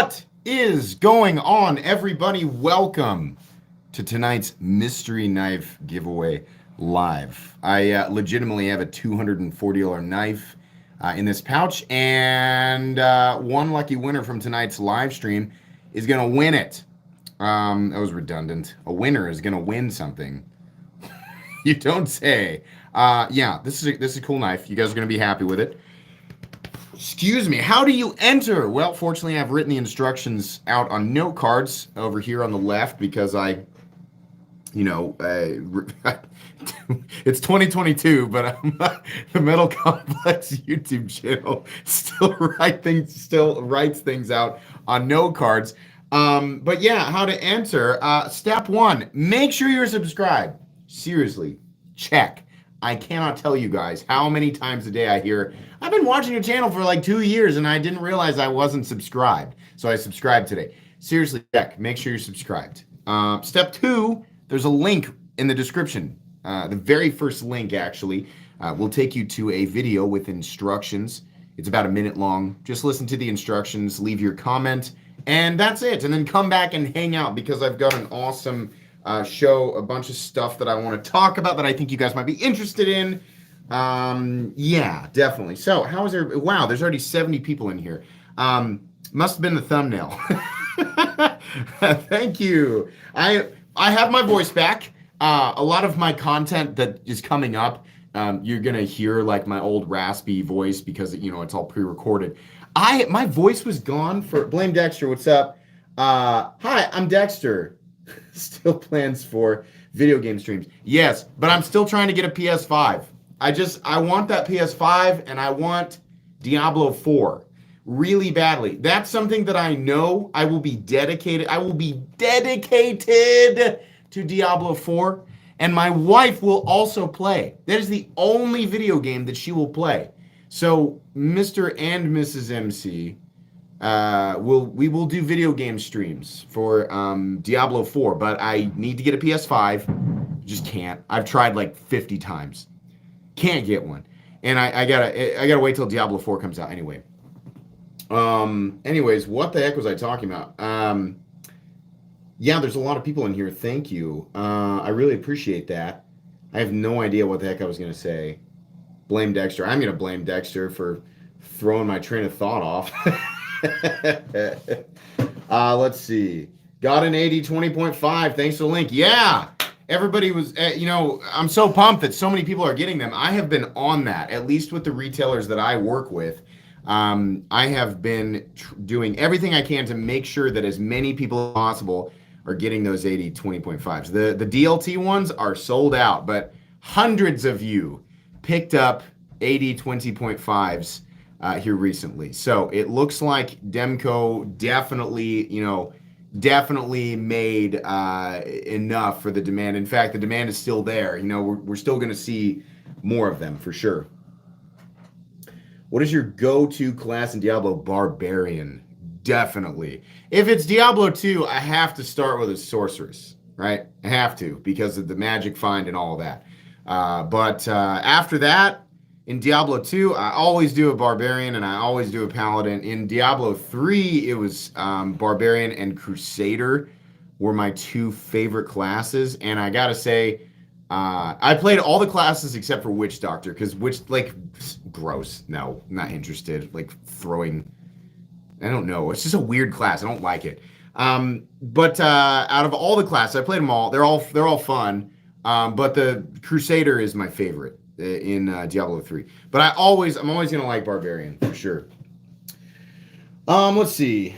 What is going on, everybody? Welcome to tonight's mystery knife giveaway live. I legitimately have a $240 knife in this pouch, and one lucky winner from tonight's live stream is going to win it. That was redundant. A winner is going to win something. You don't say. Yeah, this is a cool knife. You guys are going to be happy with it. Excuse me, how do you enter? Well, fortunately, I've written the instructions out on note cards over here on the left because it's 2022, but the Metal Complex YouTube channel still writes things out on note cards. But yeah, how to enter. Step one, make sure you're subscribed. Seriously, check. I cannot tell you guys how many times a day I hear, I've been watching your channel for like 2 years and I didn't realize I wasn't subscribed. So I subscribed today. Seriously, check. Make sure you're subscribed. Step two, there's a link in the description. The very first link, actually, will take you to a video with instructions. It's about a minute long. Just listen to the instructions, leave your comment, and that's it. And then come back and hang out because I've got an awesome show, a bunch of stuff that I want to talk about that I think you guys might be interested in. Yeah, definitely. So how is there? Wow, there's already 70 people in here. Must have been the thumbnail. Thank you. I have my voice back. A lot of my content that is coming up, you're gonna hear like my old raspy voice because it's all pre-recorded. My voice was gone for Blame Dexter. What's up? Hi, I'm Dexter. Still plans for video game streams. Yes, but I'm still trying to get a PS5. I want that PS5 and I want Diablo 4 really badly. That's something that I know I will be dedicated. I will be dedicated to Diablo 4, and my wife will also play. That is the only video game that she will play. So Mr. and Mrs. MC, we will do video game streams for Diablo 4, but I need to get a PS5. Just can't. I've tried like 50 times. Can't get one. And I gotta wait till Diablo 4 comes out anyway. Anyways, what the heck was I talking about? Yeah, there's a lot of people in here. Thank you. I really appreciate that. I have no idea what the heck I was gonna say. Blame Dexter. I'm gonna blame Dexter for throwing my train of thought off. Let's see. Got an 80/20.5. Thanks for the link. Yeah, everybody was, I'm so pumped that so many people are getting them. I have been on that, at least with the retailers that I work with. I have been doing everything I can to make sure that as many people as possible are getting those 80/20.5s. The DLT ones are sold out, but hundreds of you picked up 80/20.5s. Here recently. So it looks like Demco definitely made enough for the demand. In fact, the demand is still there. We're still going to see more of them for sure. What is your go-to class in Diablo? Barbarian. Definitely. If it's Diablo 2, I have to start with a sorceress, right? I have to because of the magic find and all of that. But after that, in Diablo 2, I always do a Barbarian and I always do a Paladin. In Diablo 3, it was Barbarian and Crusader were my two favorite classes. And I gotta say, I played all the classes except for Witch Doctor, because gross. No, not interested. Like throwing, I don't know. It's just a weird class. I don't like it. But out of all the classes, I played them all. They're all fun. But the Crusader is my favorite in Diablo 3. But I'm always gonna like Barbarian for sure. Let's see.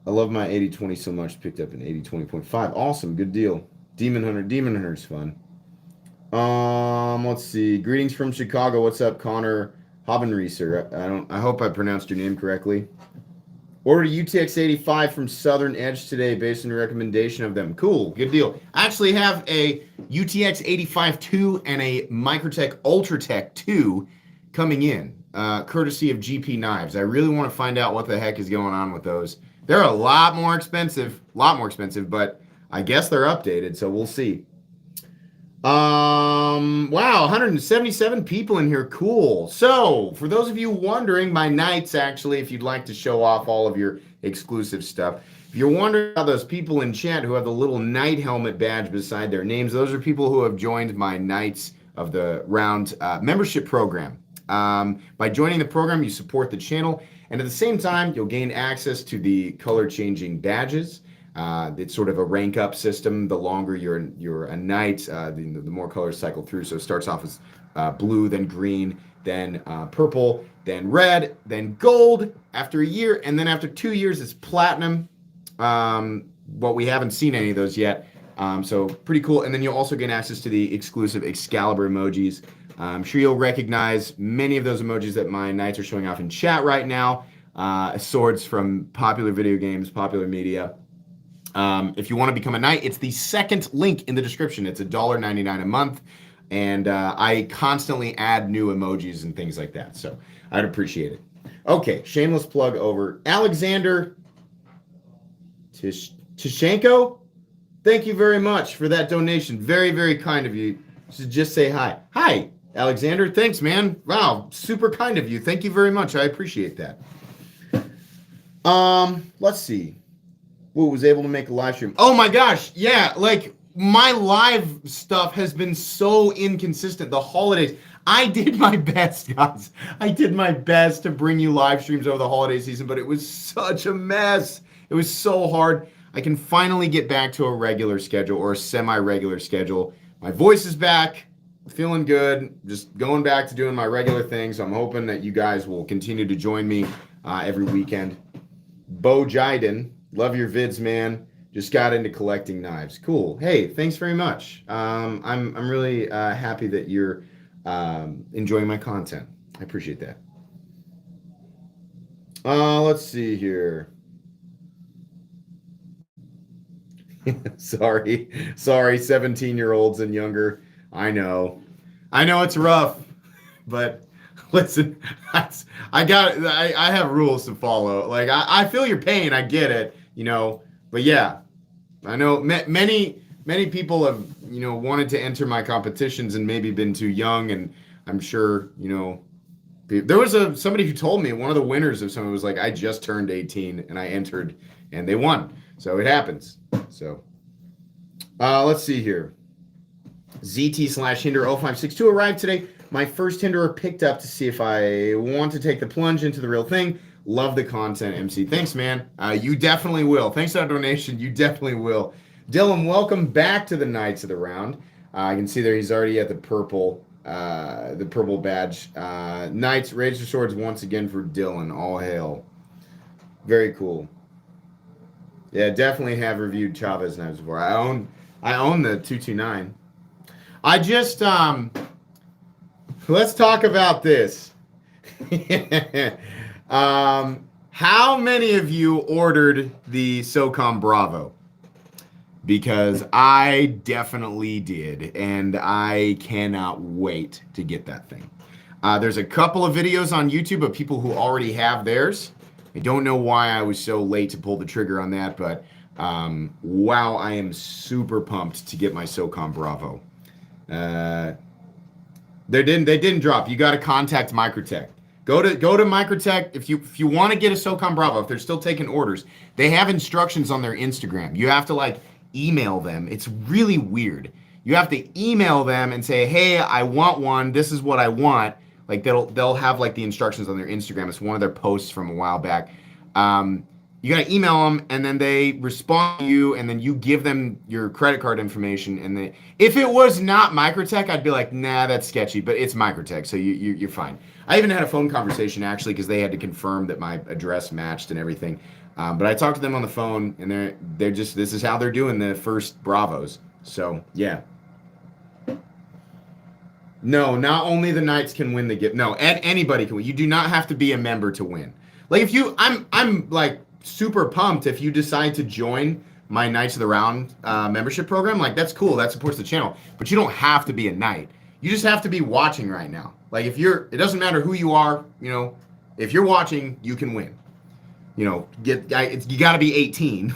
I love my 80/20 so much. Picked up an 80/20.5. Awesome, good deal. Demon Hunter's fun. Let's see. Greetings from Chicago. What's up, Connor Hovenreeser? I hope I pronounced your name correctly. Ordered a UTX 85 from Southern Edge today based on your recommendation of them. Cool, good deal. I actually have a UTX 85 2 and a Microtech Ultratech 2 coming in, courtesy of GP Knives. I really want to find out what the heck is going on with those. They're a lot more expensive, but I guess they're updated, so we'll see. Wow, 177 people in here. Cool. So, for those of you wondering, my knights actually, if you'd like to show off all of your exclusive stuff, if you're wondering about those people in chat who have the little knight helmet badge beside their names, those are people who have joined my Knights of the Round membership program. By joining the program, you support the channel, and at the same time, you'll gain access to the color-changing badges. It's sort of a rank up system. The longer you're a knight, the more colors cycle through. So it starts off as blue, then green, then purple, then red, then gold after a year, and then after 2 years it's platinum. But we haven't seen any of those yet. So pretty cool. And then you'll also gain access to the exclusive Excalibur emojis. I'm sure you'll recognize many of those emojis that my knights are showing off in chat right now. Swords from popular video games, popular media. If you want to become a knight, it's the second link in the description. It's $1.99 a month, and I constantly add new emojis and things like that, so I'd appreciate it. Okay, shameless plug over. Alexander Tishenko, thank you very much for that donation. Very, very kind of you to just say hi. Hi, Alexander. Thanks, man. Wow, super kind of you. Thank you very much. I appreciate that. Let's see. Who was able to make a live stream? Oh my gosh, yeah, like my live stuff has been so inconsistent. The holidays, I did my best, guys. I did my best to bring you live streams over the holiday season, but it was such a mess. It was so hard. I can finally get back to a regular schedule or a semi-regular schedule. My voice is back, feeling good, just going back to doing my regular things. So I'm hoping that you guys will continue to join me every weekend. Bo Jiden. Love your vids, man. Just got into collecting knives. Cool. Hey, thanks very much. I'm really happy that you're enjoying my content. I appreciate that. Let's see here. Sorry, 17-year-olds and younger. I know it's rough, but listen, I have rules to follow. Like I feel your pain. I get it. But yeah, I know many people have, wanted to enter my competitions and maybe been too young. And I'm sure, there was somebody who told me one of the winners of something was like, I just turned 18 and I entered and they won. So it happens. So, let's see here. ZT/Hinder0562 arrived today. My first Hinderer picked up to see if I want to take the plunge into the real thing. Love the content, MC. Thanks, man. You definitely will. Thanks for that donation. You definitely will. Dylan, welcome back to the Knights of the Round. I can see there he's already at the purple badge. Knights, raise your swords once again for Dylan. All hail. Very cool. Yeah, definitely have reviewed Chavez knives before. I own the 229. I just let's talk about this. How many of you ordered the SOCOM Bravo? Because I definitely did, and I cannot wait to get that thing. There's a couple of videos on YouTube of people who already have theirs. I don't know why I was so late to pull the trigger on that, but wow, I am super pumped to get my SOCOM Bravo. They didn't drop. You got to contact Microtech. Go to Microtech if you want to get a SOCOM Bravo. If they're still taking orders, they have instructions on their Instagram. You have to email them. It's really weird. You have to email them and say, "Hey, I want one. This is what I want." They'll have the instructions on their Instagram. It's one of their posts from a while back. You gotta email them, and then they respond to you, and then you give them your credit card information. And if it was not Microtech, I'd be like, nah, that's sketchy. But it's Microtech, so you're fine. I even had a phone conversation actually because they had to confirm that my address matched and everything. But I talked to them on the phone, and they're just, this is how they're doing the first Bravos. So yeah. No, not only the Knights can win the gift. No, anybody can win. You do not have to be a member to win. I'm super pumped if you decide to join my Knights of the Round membership program. That's cool. That supports the channel. But you don't have to be a knight. You just have to be watching right now. It doesn't matter who you are. If you're watching, you can win. You got to be 18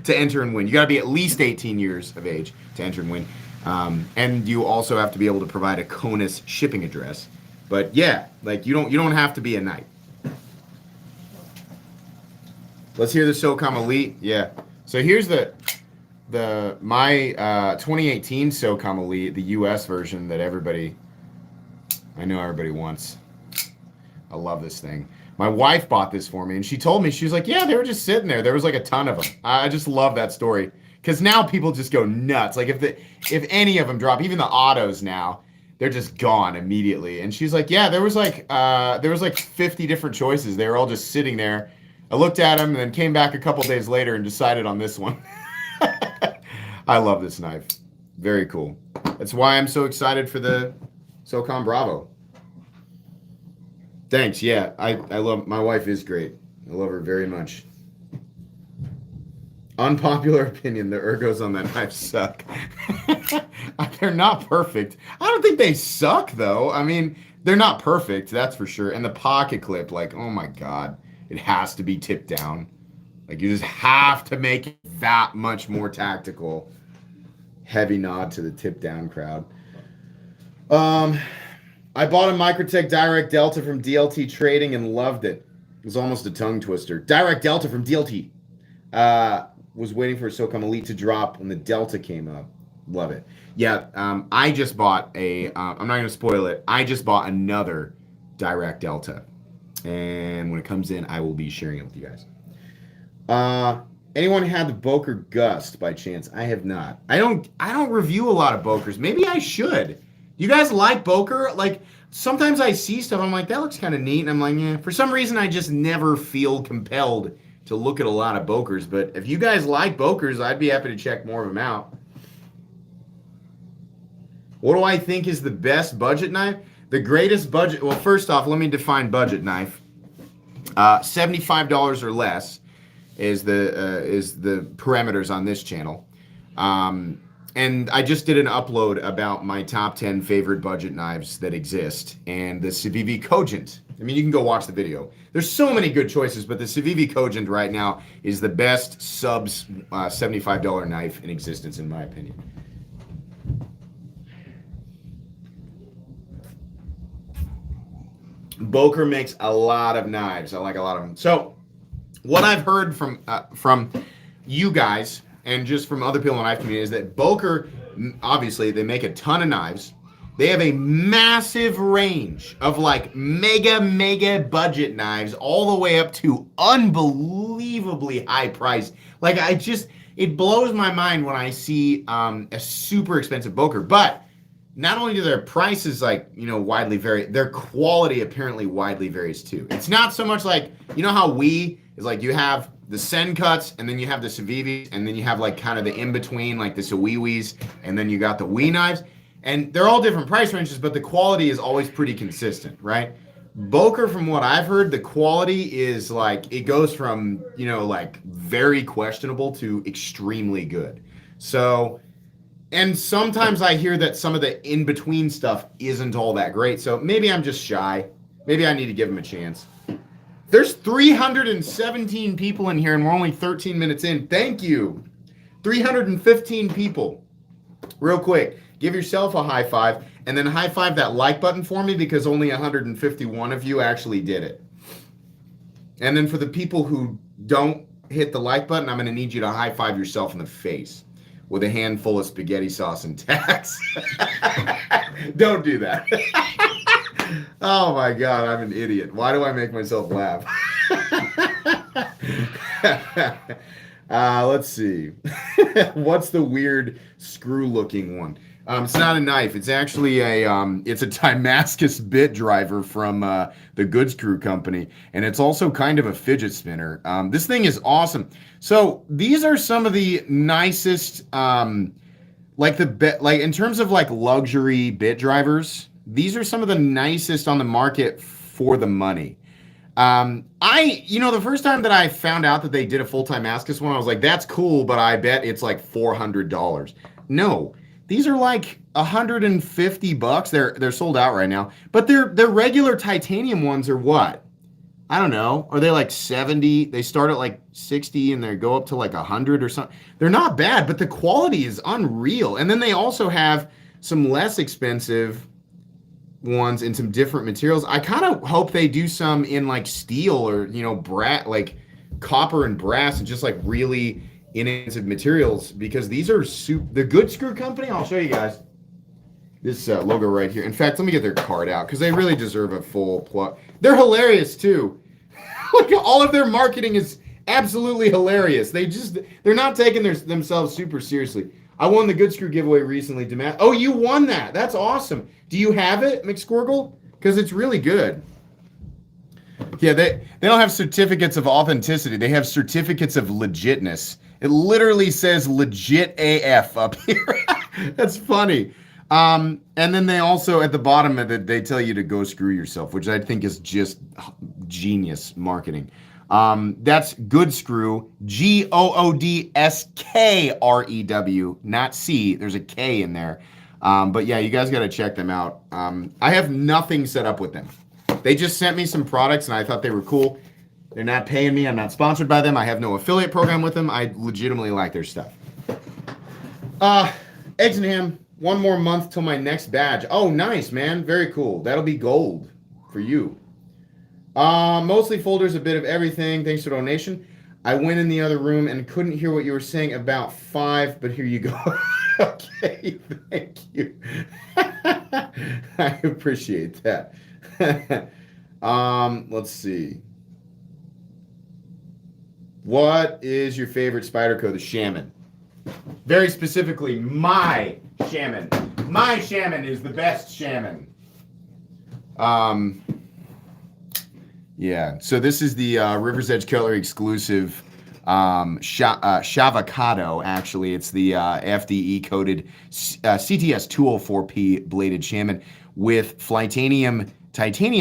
to enter and win. You got to be at least 18 years of age to enter and win. And you also have to be able to provide a CONUS shipping address. But yeah, like you don't have to be a knight. Let's hear the SOCOM Elite. Yeah. So here's my 2018 SOCOM Elite, the US version that I know everybody wants. I love this thing. My wife bought this for me, and she told me, she was like, yeah, they were just sitting there. There was like a ton of them. I just love that story. Because now people just go nuts. Like if any of them drop, even the autos now, they're just gone immediately. And she's like, yeah, there was like 50 different choices. They were all just sitting there. I looked at them and then came back a couple days later and decided on this one. I love this knife. Very cool. That's why I'm so excited for the SOCOM Bravo. Thanks. Yeah, I love, my wife is great. I love her very much. Unpopular opinion, the ergos on that knife suck. They're not perfect. I don't think they suck, though. I mean, they're not perfect, that's for sure. And the pocket clip, like, oh my God, it has to be tipped down. Like, you just have to make it that much more tactical. Heavy nod to the tip down crowd. I bought a Microtech Direct Delta from DLT Trading and loved it. It was almost a tongue twister. Direct Delta from DLT. Was waiting for a SOCOM Elite to drop when the Delta came up. Love it. Yeah, I just bought I'm not going to spoil it. I just bought another Direct Delta. And when it comes in, I will be sharing it with you guys. Anyone had the Boker Gust by chance? I have not. I don't review a lot of Bokers. Maybe I should. You guys like Boker? Like, sometimes I see stuff, I'm like, that looks kind of neat. And I'm like, yeah. For some reason, I just never feel compelled to look at a lot of Bokers. But if you guys like Bokers, I'd be happy to check more of them out. What do I think is the best budget knife? The greatest budget... Well, first off, let me define budget knife. $75 or less is the parameters on this channel. And I just did an upload about my top 10 favorite budget knives that exist. And the Civivi Cogent. I mean, you can go watch the video. There's so many good choices, but the Civivi Cogent right now is the best subs $75 knife in existence, in my opinion. Boker makes a lot of knives. I like a lot of them. So, what I've heard from you guys and just from other people in the knife community is that Boker, obviously, they make a ton of knives. They have a massive range of like mega budget knives all the way up to unbelievably high price. Like it blows my mind when I see a super expensive Boker. But not only do their prices widely vary, their quality apparently widely varies too. It's not so much like, you know how is like you have the Sen cuts and then you have the Civivis and then you have like kind of the in-between like the Sawiwis and then you got the Wii knives. And they're all different price ranges, but the quality is always pretty consistent, right? Boker, from what I've heard, the quality is like, it goes from, like very questionable to extremely good. So, and sometimes I hear that some of the in-between stuff isn't all that great. So maybe I'm just shy. Maybe I need to give them a chance. There's 317 people in here and we're only 13 minutes in. Thank you. 315 people. Real quick. Give yourself a high five, and then high five that like button for me because only 151 of you actually did it. And then for the people who don't hit the like button, I'm going to need you to high five yourself in the face with a handful of spaghetti sauce and tacks. Don't do that. Oh my God, I'm an idiot. Why do I make myself laugh? Let's see. What's the weird screw-looking one? It's not a knife. It's actually it's a Damascus Bit Driver from the Goods Crew company, and it's also kind of a fidget spinner. This thing is awesome. So these are some of the nicest, in terms of like luxury bit drivers. These are some of the nicest on the market for the money. The first time that I found out that they did a full-time Damascus one, I was like, that's cool, but I bet it's like $400. No. These are like $150. They're sold out right now. But their regular titanium ones are what? I don't know. Are they like 70? They start at like 60 and they go up to like 100 or something. They're not bad, but the quality is unreal. And then they also have some less expensive ones in some different materials. I kind of hope they do some in like steel or, like copper and brass and just like really inexpensive materials, because these are the Good Screw Company. I'll show you guys this logo right here. In fact, let me get their card out because they really deserve a full plug. They're hilarious too. Like all of their marketing is absolutely hilarious. They're not taking themselves super seriously. I won the Good Screw giveaway recently. Oh, you won that. That's awesome. Do you have it, McSquirgle? Because it's really good. Yeah, they don't have certificates of authenticity. They have certificates of legitness. It literally says legit AF up here. That's funny. And then they also, at the bottom of it, they tell you to go screw yourself, which I think is just genius marketing. That's Good Screw, GOODSKREW, not C. There's a K in there. But yeah, you guys got to check them out. I have nothing set up with them. They just sent me some products and I thought they were cool. They're not paying me. I'm not sponsored by them. I have no affiliate program with them. I legitimately like their stuff. Eggs and ham. One more month till my next badge. Oh, nice, man. Very cool. That'll be gold for you. Mostly folders, a bit of everything. Thanks for donation. I went in the other room and couldn't hear what you were saying about 5, but here you go. Okay, thank you. I appreciate that. Let's see. What is your favorite spider code? The Shaman. Very specifically, my Shaman. My Shaman is the best Shaman. Yeah, so this is the River's Edge Cutlery exclusive Shavocado, actually. It's the FDE-coated CTS 204P bladed Shaman with titanium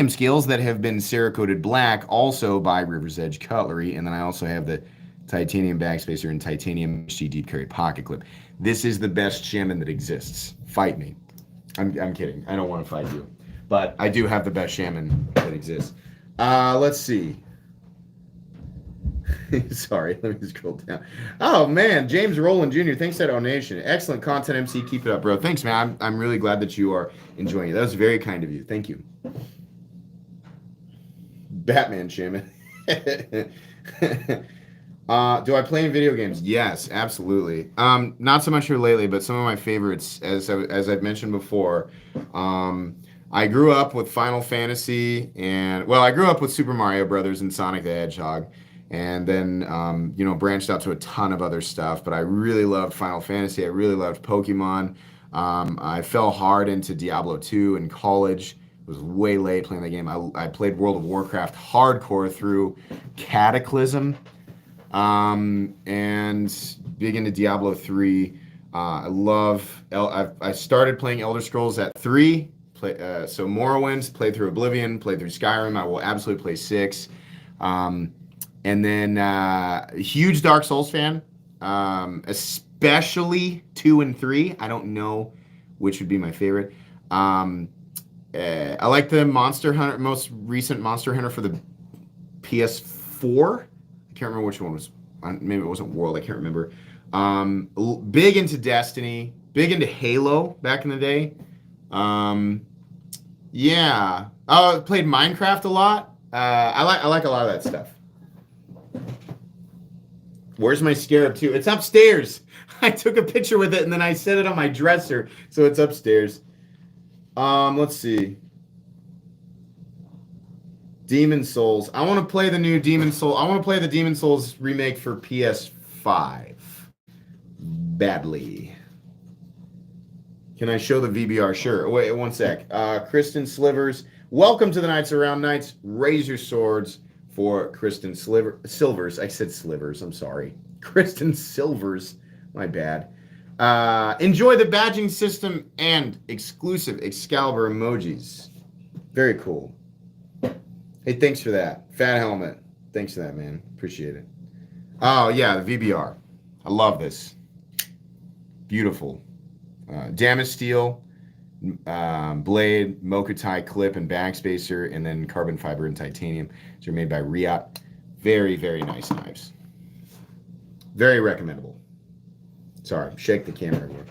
scales that have been Cerakoted black, also by River's Edge Cutlery. And then I also have the titanium bag spacer and titanium HG deep carry pocket clip. This is the best Shaman that exists. Fight me. I'm kidding. I don't want to fight you. But I do have the best Shaman that exists. Let's see. Sorry, let me scroll down. Oh man, James Rowland Jr., thanks for that donation. Excellent content, MC. Keep it up, bro. Thanks, man. I'm really glad that you are enjoying it. That was very kind of you. Thank you. Batman Shaman. Do I play in video games? Yes, absolutely. Not so much here lately, but some of my favorites, as I've mentioned before. I grew up with Final Fantasy I grew up with Super Mario Brothers and Sonic the Hedgehog, and then branched out to a ton of other stuff. But I really loved Final Fantasy. I really loved Pokemon. I fell hard into Diablo 2 in college. It was way late playing that game. I played World of Warcraft hardcore through Cataclysm, and big into Diablo 3. I started playing Elder Scrolls at 3. So Morrowind's, played through Oblivion, played through Skyrim. I will absolutely play 6. And then huge Dark Souls fan, especially 2 and 3. I don't know which would be my favorite. I like the most recent Monster Hunter for the PS4. I can't remember which one was. Maybe it wasn't World. I can't remember. Big into Destiny. Big into Halo back in the day. Yeah. Played Minecraft a lot. I like a lot of that stuff. Where's my Scarab 2? It's upstairs. I took a picture with it and then I set it on my dresser, so it's upstairs. Let's see. Demon Souls. I want to play the new Demon Souls. I want to play the Demon Souls remake for PS5. Badly. Can I show the VBR? Sure. Wait, one sec. Kristen Slivers. Welcome to the Knights Around Knights. Raise your swords for Kristen Silvers. I said Slivers. I'm sorry. Kristen Silvers. My bad. Enjoy the badging system and exclusive Excalibur emojis. Very cool. Hey, thanks for that. Fat Helmet. Thanks for that, man. Appreciate it. Oh, yeah, the VBR. I love this. Beautiful. Damascus Steel, blade, Mokutai clip and backspacer, and then carbon fiber and titanium. These are made by Riot. Very, very nice knives. Very recommendable. Sorry, shake the camera here.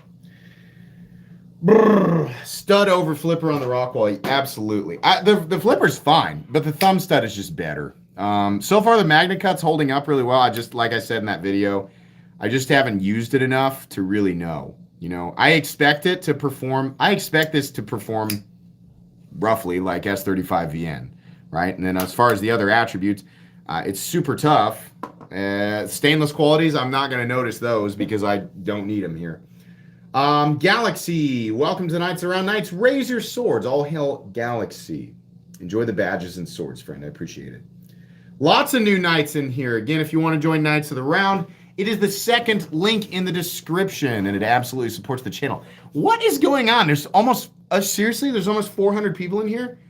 Brrr, stud over flipper on the Rockwall. Absolutely. The flipper's fine, but the thumb stud is just better. So far, the Magna Cut's holding up really well. Like I said in that video, I just haven't used it enough to really know. You know, I expect it to perform. I expect this to perform roughly like S35VN, right? And then as far as the other attributes, it's super tough. Stainless qualities, I'm not going to notice those because I don't need them here. Galaxy, welcome to Knights Around Knights. Razor Swords, all hail Galaxy. Enjoy the badges and swords, friend. I appreciate it. Lots of new knights in here. Again, if you want to join Knights of the Round, it is the second link in the description, and it absolutely supports the channel. What is going on? There's almost, seriously, there's almost 400 people in here?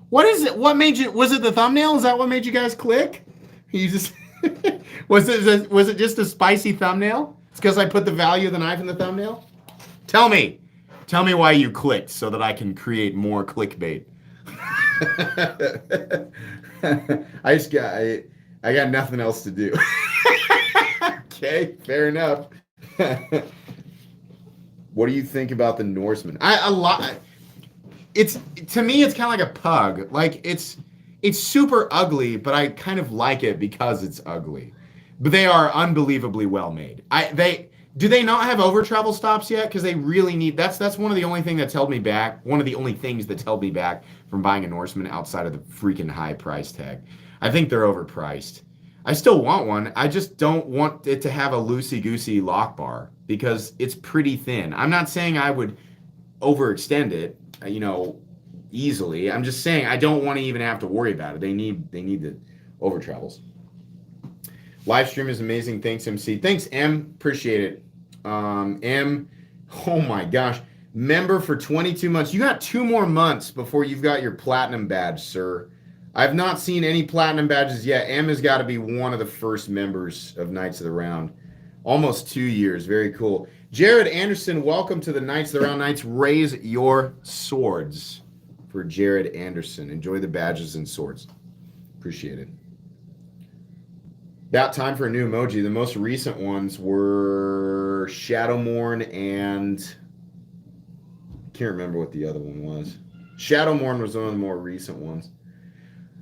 What is it? What made you, was it the thumbnail? Is that what made you guys click? You just, was it just a spicy thumbnail? It's because I put the value of the knife in the thumbnail? Tell me why you clicked so that I can create more clickbait. I got nothing else to do. Okay, fair enough. What do you think about the Norseman? To me, it's kind of like a pug. Like it's super ugly, but I kind of like it because it's ugly. But they are unbelievably well made. Do they not have over travel stops yet? Because they really need. That's one of the only thing that's held me back. One of the only things that's held me back from buying a Norseman outside of the freaking high price tag. I think they're overpriced. I still want one. I just don't want it to have a loosey-goosey lock bar because it's pretty thin. I'm not saying I would overextend it, easily. I'm just saying I don't want to even have to worry about it. They need the over travels. Live stream is amazing. Thanks, MC. Thanks, M. Appreciate it. M, oh my gosh. Member for 22 months. You got 2 more months before you've got your platinum badge, sir. I've not seen any platinum badges yet. M has got to be one of the first members of Knights of the Round. Almost 2 years. Very cool. Jared Anderson, welcome to the Knights of the Round Knights. Raise your swords for Jared Anderson. Enjoy the badges and swords. Appreciate it. About time for a new emoji. The most recent ones were Shadowmourne and I can't remember what the other one was. Shadowmourne was one of the more recent ones.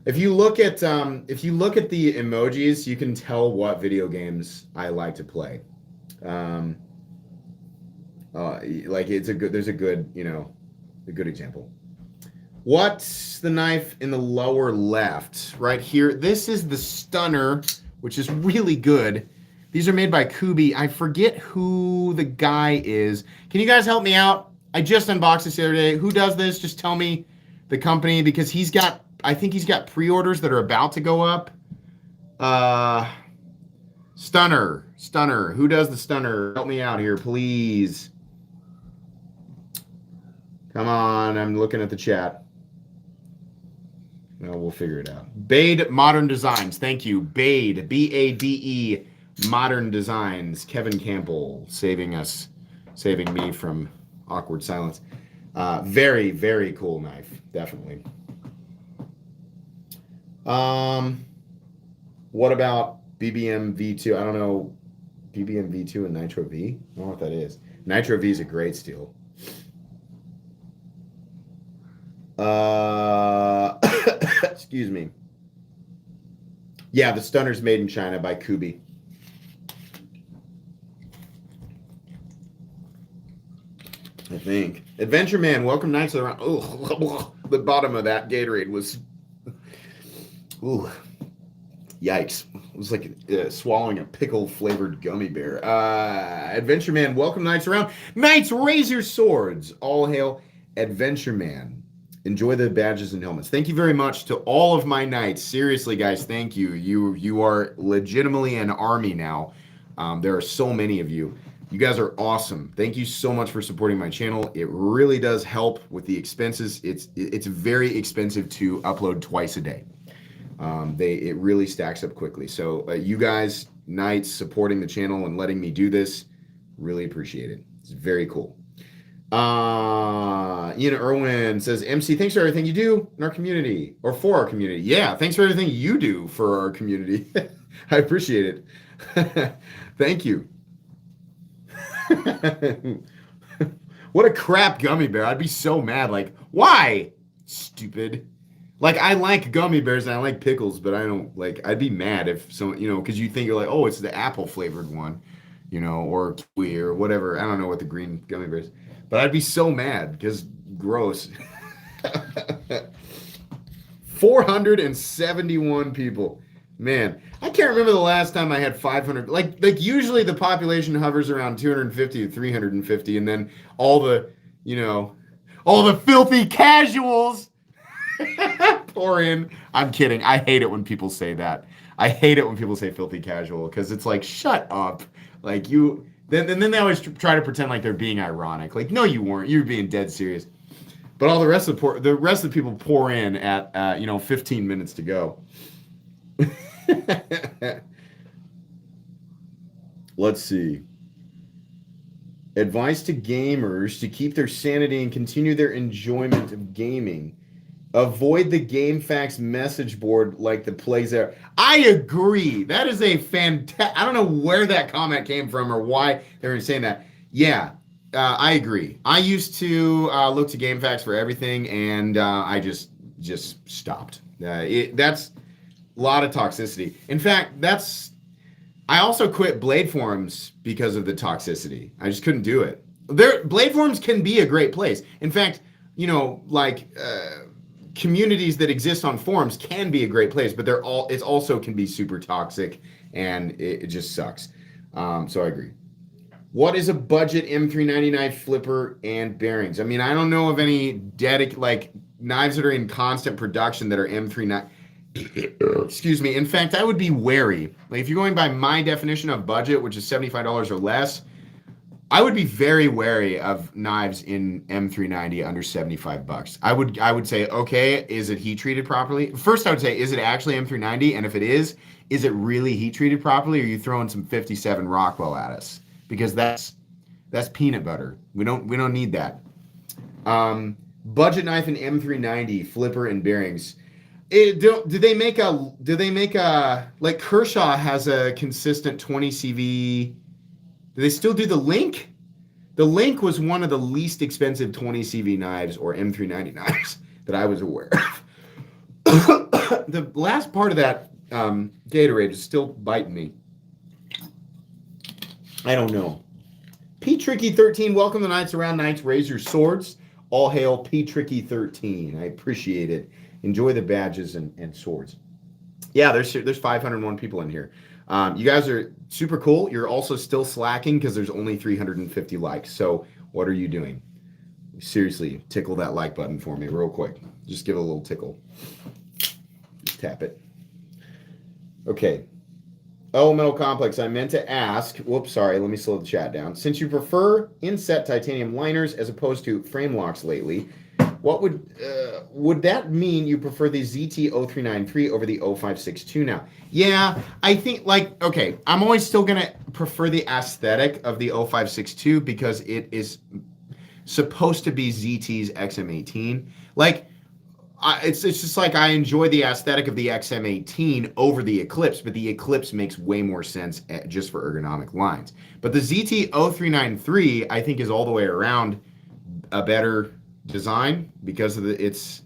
If you look at the emojis, you can tell what video games I like to play. There's a good example. What's the knife in the lower left? Right here. This is the Stunner, which is really good. These are made by Kubi. I forget who the guy is. Can you guys help me out? I just unboxed this the other day. Who does this? Just tell me the company because I think he's got pre-orders that are about to go up. Stunner. Who does the Stunner? Help me out here, please. Come on, I'm looking at the chat. No, we'll figure it out. Bade Modern Designs. Thank you. Bade, B-A-D-E, Modern Designs. Kevin Campbell saving me from awkward silence. Very, very cool knife. Definitely. What about BBM V2? I don't know. BBM V2 and Nitro V? I don't know what that is. Nitro V is a great steel. Excuse me. Yeah, the Stunner's made in China by Kubi. I think. Adventure Man, welcome Knights of the Round. Oh, the bottom of that Gatorade was... Ooh. Yikes. It was like swallowing a pickle-flavored gummy bear. Adventure Man, welcome Knights Around. Knights, raise your swords. All hail Adventure Man. Enjoy the badges and helmets. Thank you very much to all of my knights. Seriously, guys, thank you. You are legitimately an army now. There are so many of you. You guys are awesome. Thank you so much for supporting my channel. It really does help with the expenses. It's very expensive to upload twice a day. It really stacks up quickly. So you guys, knights, supporting the channel and letting me do this, really appreciate it. It's very cool. Ian Irwin says, MC, thanks for everything you do in our community or for our community. Yeah, thanks for everything you do for our community. I appreciate it. Thank you. What a crap gummy bear. I'd be so mad. Like, why? Stupid. Like, I like gummy bears and I like pickles, but I don't like, I'd be mad if someone, because you think you're like, oh, it's the apple flavored one, or kiwi or whatever. I don't know what the green gummy bears, but I'd be so mad because gross. 471 people. Man, I can't remember the last time I had 500. Like usually the population hovers around 250 to 350, and then all the, all the filthy casuals pour in. I'm kidding. I hate it when people say that. I hate it when people say filthy casual because it's like, shut up. Like then they always try to pretend like they're being ironic. Like, no, you weren't. You were being dead serious. But all the rest of the people pour in at 15 minutes to go. Let's see. Advice to gamers to keep their sanity and continue their enjoyment of gaming. Avoid the GameFAQs message board like the plays there. I agree. That is a fantastic. I don't know where that comment came from or why they were saying that. Yeah, I agree. I used to look to GameFAQs for everything, and I just stopped. That's a lot of toxicity. In fact, I also quit Blade forums because of the toxicity. I just couldn't do it. Blade forums can be a great place. In fact, communities that exist on forums can be a great place, but it also can be super toxic, and it just sucks. So I agree. What is a budget M390 knife flipper and bearings? I mean, I don't know of any knives that are in constant production that are M390. Excuse me. In fact, I would be wary. Like, if you're going by my definition of budget, which is $75 or less, I would be very wary of knives in M390 under $75. I would say, okay, is it heat treated properly? First, I would say, is it actually M390? And if it is it really heat treated properly? Or are you throwing some 57 Rockwell at us? Because that's peanut butter. We don't need that. Budget knife and M390 flipper and bearings. Do they make a like Kershaw has a consistent 20 CV? Do they still do the Link? The Link was one of the least expensive 20 CV knives or M390 knives that I was aware of. The last part of that Gatorade is still biting me. I don't know. P Tricky 13, welcome to Knights Around Knights. Raise your swords. All hail P Tricky 13. I appreciate it. Enjoy the badges and swords. Yeah, there's 501 people in here. You guys are super cool. You're also still slacking because there's only 350 likes. So what are you doing? Seriously, tickle that like button for me real quick. Just give it a little tickle. Just tap it. Okay. Oh, Metal Complex, I meant to ask. Whoops, sorry. Let me slow the chat down. Since you prefer inset titanium liners as opposed to frame locks lately, what would that mean you prefer the ZT0393 over the 0562 now? Yeah, I think okay, I'm always still going to prefer the aesthetic of the 0562 because it is supposed to be ZT's XM18. It's just like I enjoy the aesthetic of the XM18 over the Eclipse, but the Eclipse makes way more sense just for ergonomic lines. But the ZT0393, I think, is all the way around a better design because of it's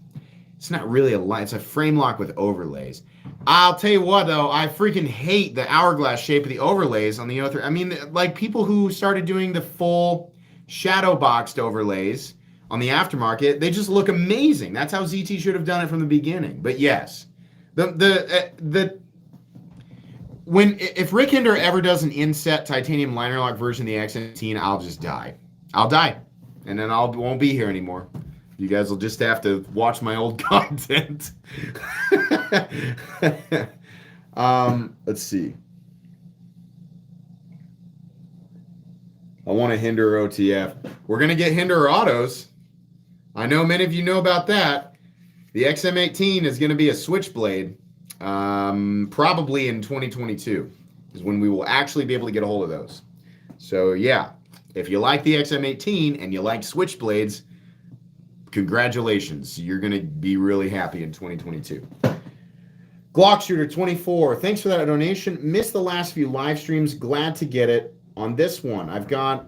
not really a line, it's a frame lock with overlays. I'll tell you what though, I freaking hate the hourglass shape of the overlays on the 03. I mean, like people who started doing the full shadow boxed overlays on the aftermarket, they just look amazing. That's how ZT should have done it from the beginning. But yes, if Rick Hinder ever does an inset titanium liner lock version of the X18, I'll just die. I'll die. And then won't be here anymore. You guys will just have to watch my old content. Let's see. I want a Hinder OTF. We're going to get Hinder autos. I know many of you know about that. The XM18 is going to be a switchblade. Probably in 2022 is when we will actually be able to get a hold of those. So yeah. If you like the XM18 and you like switchblades, congratulations. You're going to be really happy in 2022. Glock Shooter 24, thanks for that donation. Missed the last few live streams. Glad to get it on this one. I've got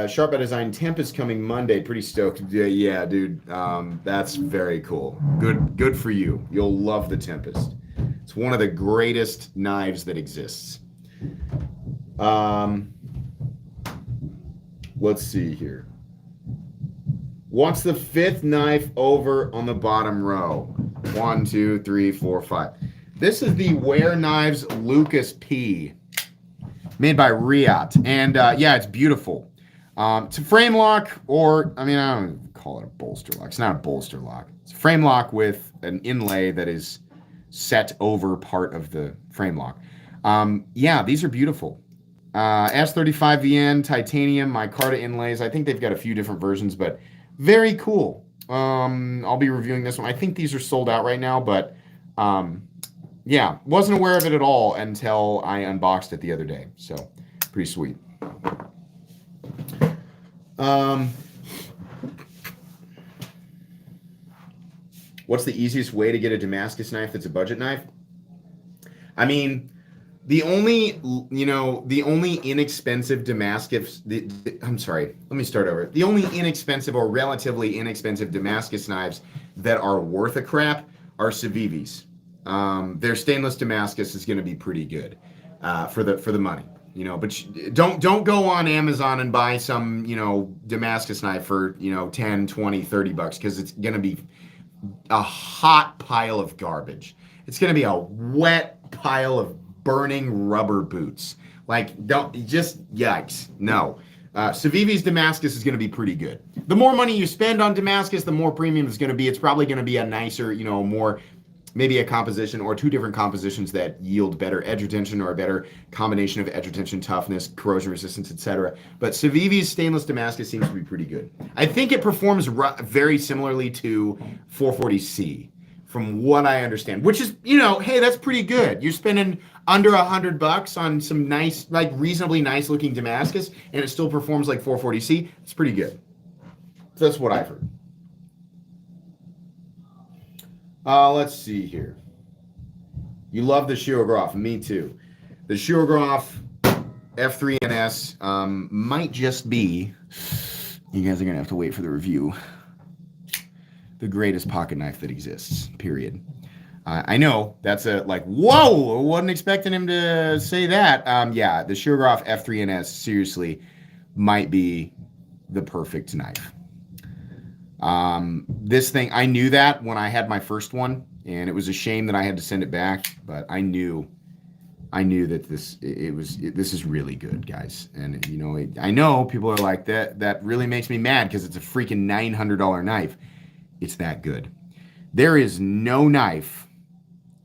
Sharp by Design Tempest coming Monday. Pretty stoked. Yeah, dude. That's very cool. Good for you. You'll love the Tempest. It's one of the greatest knives that exists. Let's see here. What's the fifth knife over on the bottom row? 1, 2, 3, 4, 5. This is the Wear Knives Lucas P, made by Riot. And yeah, it's beautiful. It's a frame lock, or, I mean, I don't even call it a bolster lock. It's not a bolster lock. It's a frame lock with an inlay that is set over part of the frame lock. Yeah, these are beautiful. S35VN, titanium, micarta inlays. I think they've got a few different versions, but very cool. I'll be reviewing this one. I think these are sold out right now, but yeah, wasn't aware of it at all until I unboxed it the other day. So pretty sweet. What's the easiest way to get a Damascus knife that's a budget knife? I mean, the only inexpensive Damascus, I'm sorry, let me start over. The only inexpensive or relatively inexpensive Damascus knives that are worth a crap are Civivis. Their stainless Damascus is going to be pretty good for the money, you know. But don't go on Amazon and buy some, you know, Damascus knife for, you know, 10, 20, 30 bucks, because it's going to be a hot pile of garbage. It's going to be a wet pile of burning rubber boots. Like, just yikes. No. Civivi's Damascus is going to be pretty good. The more money you spend on Damascus, the more premium it's going to be. It's probably going to be a nicer, you know, more, maybe a composition or two different compositions that yield better edge retention or a better combination of edge retention, toughness, corrosion resistance, etc. But Civivi's stainless Damascus seems to be pretty good. I think it performs very similarly to 440C, from what I understand, which is, you know, hey, that's pretty good. You're spending under $100 on some nice, like reasonably nice looking Damascus, and it still performs like 440C. It's pretty good. So that's what I've heard. Let's see here. You love the Shirograph. Me too. The Shirograph F3NS might just be, you guys are going to have to wait for the review, the greatest pocket knife that exists, period. I know that's a, like, whoa, I wasn't expecting him to say that. Yeah, the Shirograph F3NS seriously might be the perfect knife. This thing, I knew that when I had my first one, and it was a shame that I had to send it back, but I knew that this is really good, guys. And, you know, I know people are like, that really makes me mad because it's a freaking $900 knife. It's that good. There is no knife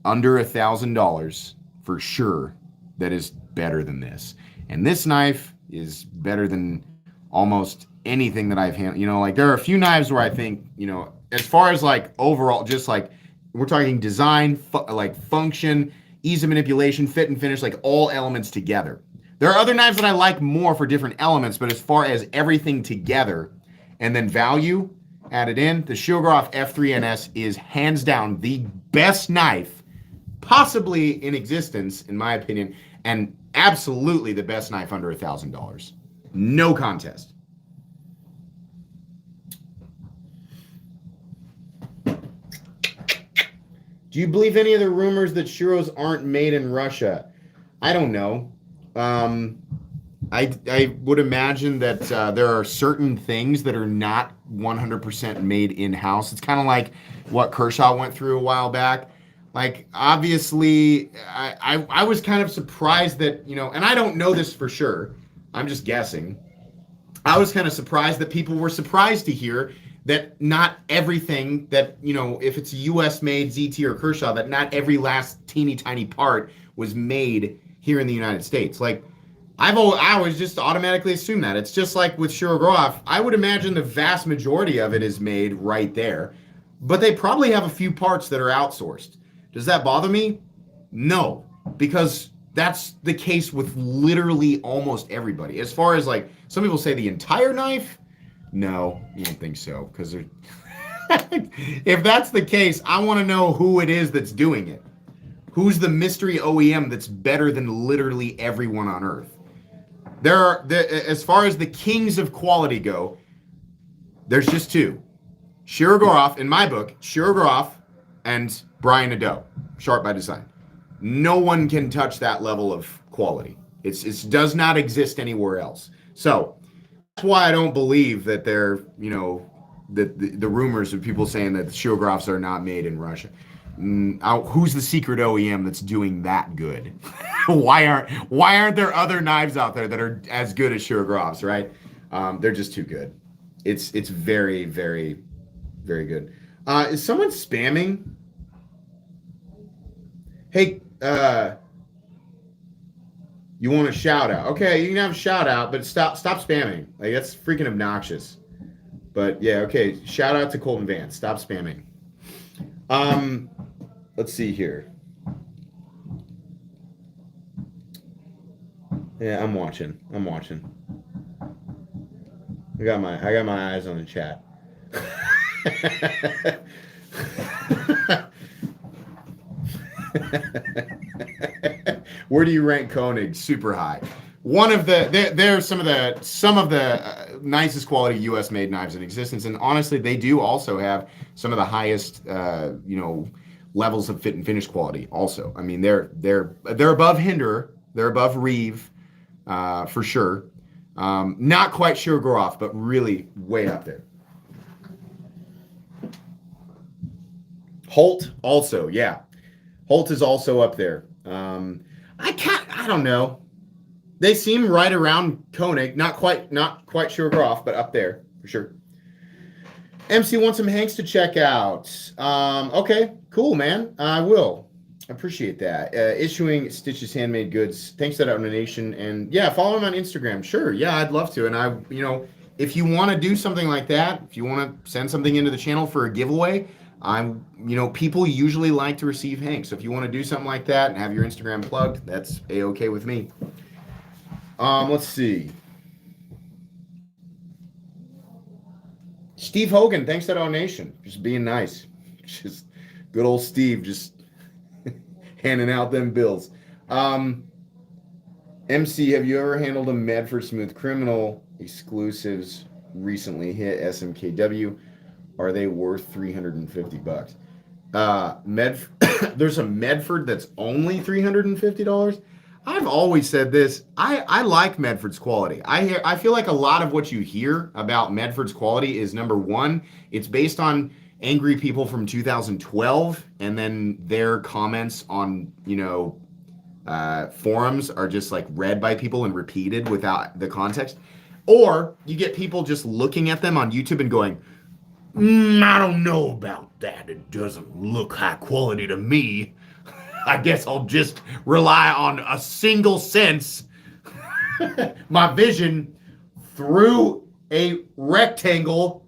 under $1,000 for sure that is better than this. And this knife is better than almost anything that I've handled. You know, like, there are a few knives where I think, you know, as far as like overall, just like we're talking design, like function, ease of manipulation, fit and finish, like all elements together. There are other knives that I like more for different elements, but as far as everything together and then value added in, the Shirograph F3NS is hands down the best knife possibly in existence, in my opinion, and absolutely the best knife under $1,000. No contest. Do you believe any of the rumors that Shiros aren't made in Russia? I don't know. I would imagine that there are certain things that are not 100% made in-house. It's kind of like what Kershaw went through a while back. Like, obviously, I was kind of surprised that, you know, and I don't know this for sure. I'm just guessing. I was kind of surprised that people were surprised to hear that not everything that, you know, if it's a US-made ZT or Kershaw, that not every last teeny tiny part was made here in the United States. Like, I always just automatically assume that. It's just like with Shirograph. I would imagine the vast majority of it is made right there, but they probably have a few parts that are outsourced. Does that bother me? No, because That's the case with literally almost everybody. As far as like, some people say the entire knife. No, you don't think so. Because if that's the case, I want to know who it is that's doing it. Who's the mystery OEM that's better than literally everyone on Earth? As far as the kings of quality go, there's just two. Shirogorov, in my book, Shirogorov and Brian Nadeau, Sharp by Design. No one can touch that level of quality. It does not exist anywhere else. So that's why I don't believe that the rumors of people saying that the Shirogorovs are not made in Russia. Who's the secret OEM that's doing that good? Why aren't there other knives out there that are as good as Shirogorovs, right? They're just too good. It's very, very, very good. Is someone spamming? Hey, you want a shout out? Okay, you can have a shout out, but stop spamming. Like, that's freaking obnoxious. But yeah, okay. Shout out to Colton Vance. Stop spamming. Let's see here. Yeah, I'm watching. I got my eyes on the chat. Where do you rank Koenig? Super high. One of they're some of the nicest quality U.S. made knives in existence, and honestly, they do also have some of the highest levels of fit and finish quality. Also, I mean, they're above Hinder, they're above Reeve, for sure. Not quite Shirogorov, but really way up there. Holt also, yeah. Holt is also up there. I don't know. They seem right around Koenig. Not quite Shirogorov, but up there for sure. MC wants some Hanks to check out. Okay, cool, man. I will. I appreciate that. Issuing Stitches Handmade Goods. Thanks for that donation. And yeah, follow him on Instagram. Sure. Yeah, I'd love to. And if you want to do something like that, if you want to send something into the channel for a giveaway, people usually like to receive Hanks. So if you want to do something like that and have your Instagram plugged, that's A-okay with me. Let's see. Steve Hogan, thanks for that donation. Just being nice. Just good old Steve, just handing out them bills. MC, have you ever handled a Medford Smooth Criminal exclusives recently hit SMKW? Are they worth $350? There's a Medford that's only $350. I've always said this. I like Medford's quality. I feel like a lot of what you hear about Medford's quality is, number one, it's based on angry people from 2012, and then their comments on forums are just like read by people and repeated without the context. Or you get people just looking at them on YouTube and going, I don't know about that. It doesn't look high quality to me. I guess I'll just rely on a single sense, my vision through a rectangle,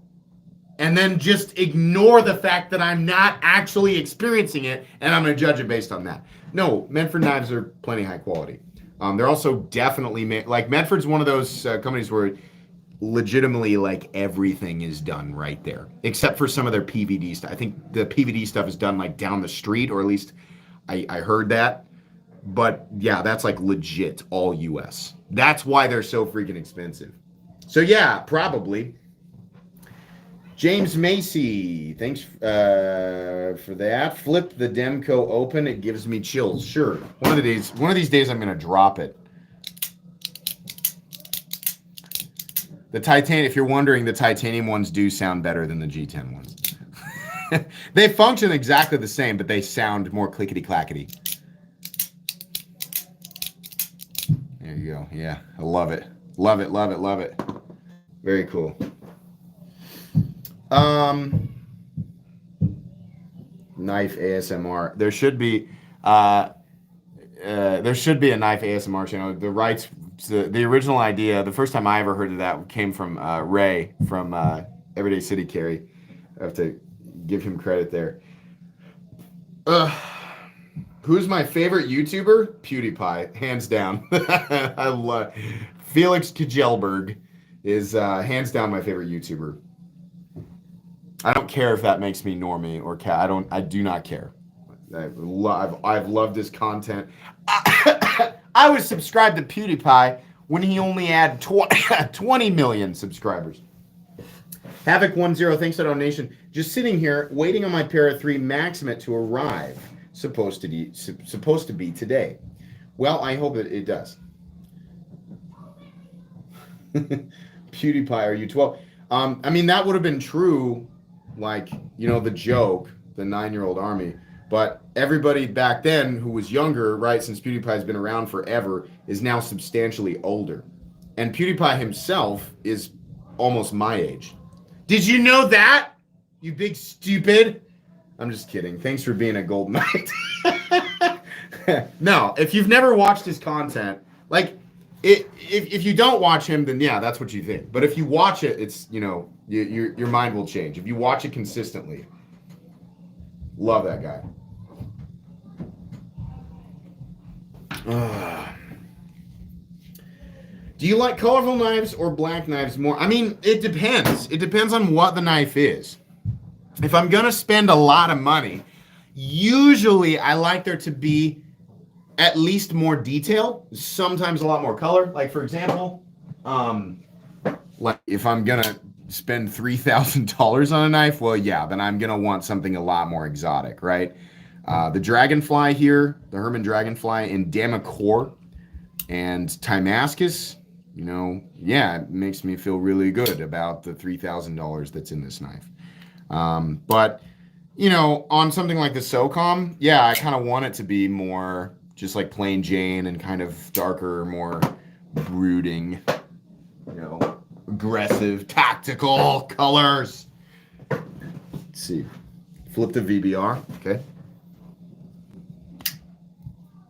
and then just ignore the fact that I'm not actually experiencing it, and I'm going to judge it based on that. No, Medford knives are plenty high quality. They're also definitely like Medford's one of those companies where legitimately like everything is done right there, except for some of their PVD stuff. I think the PVD stuff is done like down the street, or at least I heard that. But yeah, that's like legit all US. That's why they're so freaking expensive. So yeah, probably. James Macy, thanks for that. Flip the Demco open. It gives me chills. Sure. One of these days I'm gonna drop it. The titanium, if you're wondering, the titanium ones do sound better than the G10 ones. They function exactly the same, but they sound more clickety-clackety. There you go. Yeah, I love it. Love it, love it, love it. Very cool. Knife ASMR. There should be a knife ASMR channel. The original idea, the first time I ever heard of that came from Ray from Everyday City Carry. I have to give him credit there. Who's my favorite YouTuber? PewDiePie, hands down. I love Felix Kjelberg is hands down my favorite YouTuber. I don't care if that makes me normie or cat. I do not care. I've loved his content. I was subscribed to PewDiePie when he only had 20 million subscribers. Havoc10, thanks for the donation. Just sitting here waiting on my Para 3 Maximate to arrive. Supposed to be today. Well, I hope it does. PewDiePie, are you 12? I mean, that would have been true, like, you know, the joke, the 9-year-old army. But everybody back then who was younger, right, since PewDiePie's been around forever, is now substantially older. And PewDiePie himself is almost my age. Did you know that? You big stupid. I'm just kidding. Thanks for being a gold knight. No, if you've never watched his content, like, if you don't watch him, then yeah, that's what you think. But if you watch it, it's, you know, your mind will change. If you watch it consistently. Love that guy. Do you like colorful knives or black knives more? I mean, it depends. It depends on what the knife is. If I'm going to spend a lot of money, usually I like there to be at least more detail, sometimes a lot more color. Like, for example, like if I'm going to spend $3,000 on a knife, well, yeah, then I'm going to want something a lot more exotic, right? The Dragonfly here, the Herman Dragonfly in Damascus and Damascus, you know, yeah, it makes me feel really good about the $3,000 that's in this knife. But, you know, on something like the SOCOM, yeah, I kind of want it to be more just like plain Jane and kind of darker, more brooding, you know, aggressive, tactical colors. Let's see. Flip the VBR. Okay.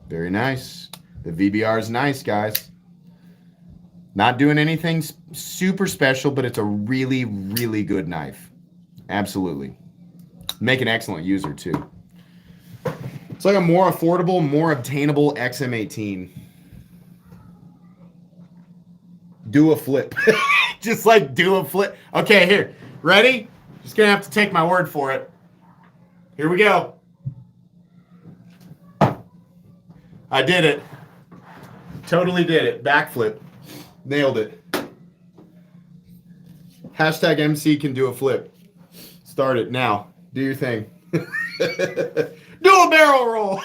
Very nice. The VBR is nice, guys. Not doing anything super special, but it's a really, really good knife. Absolutely. Make an excellent user, too. It's like a more affordable, more obtainable XM18. Do a flip. Just like do a flip. Okay, here. Ready? Just gonna have to take my word for it. Here we go. I did it. Totally did it. Backflip. Nailed it. Hashtag MC can do a flip. Start it now. Do your thing. Do a barrel roll.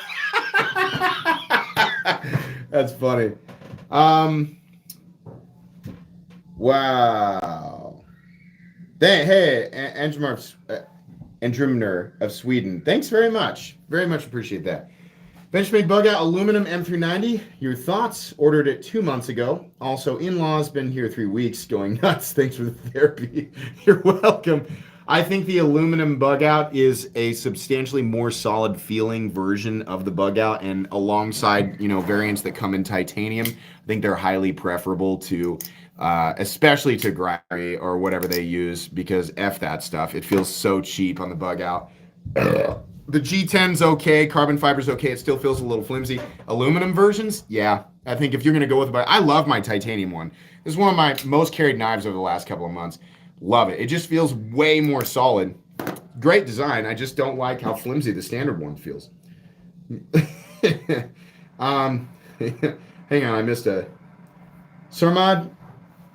That's funny. Wow. Hey, Andrumner of Sweden. Thanks very much. Very much appreciate that. Benchmade bug out aluminum M390. Your thoughts? Ordered it 2 months ago. Also, in-laws, been here 3 weeks, going nuts. Thanks for the therapy. You're welcome. I think the aluminum bug out is a substantially more solid feeling version of the bug out, and alongside, you know, variants that come in titanium, I think they're highly preferable to, especially to Gry or whatever they use, because F that stuff. It feels so cheap on the bug out. The G10's okay, carbon fiber's okay, it still feels a little flimsy. Aluminum versions, yeah. I think if you're gonna go with I love my titanium one. This is one of my most carried knives over the last couple of months. Love it. It just feels way more solid. Great design. I just don't like how flimsy the standard one feels. Hang on, I missed a... Surmad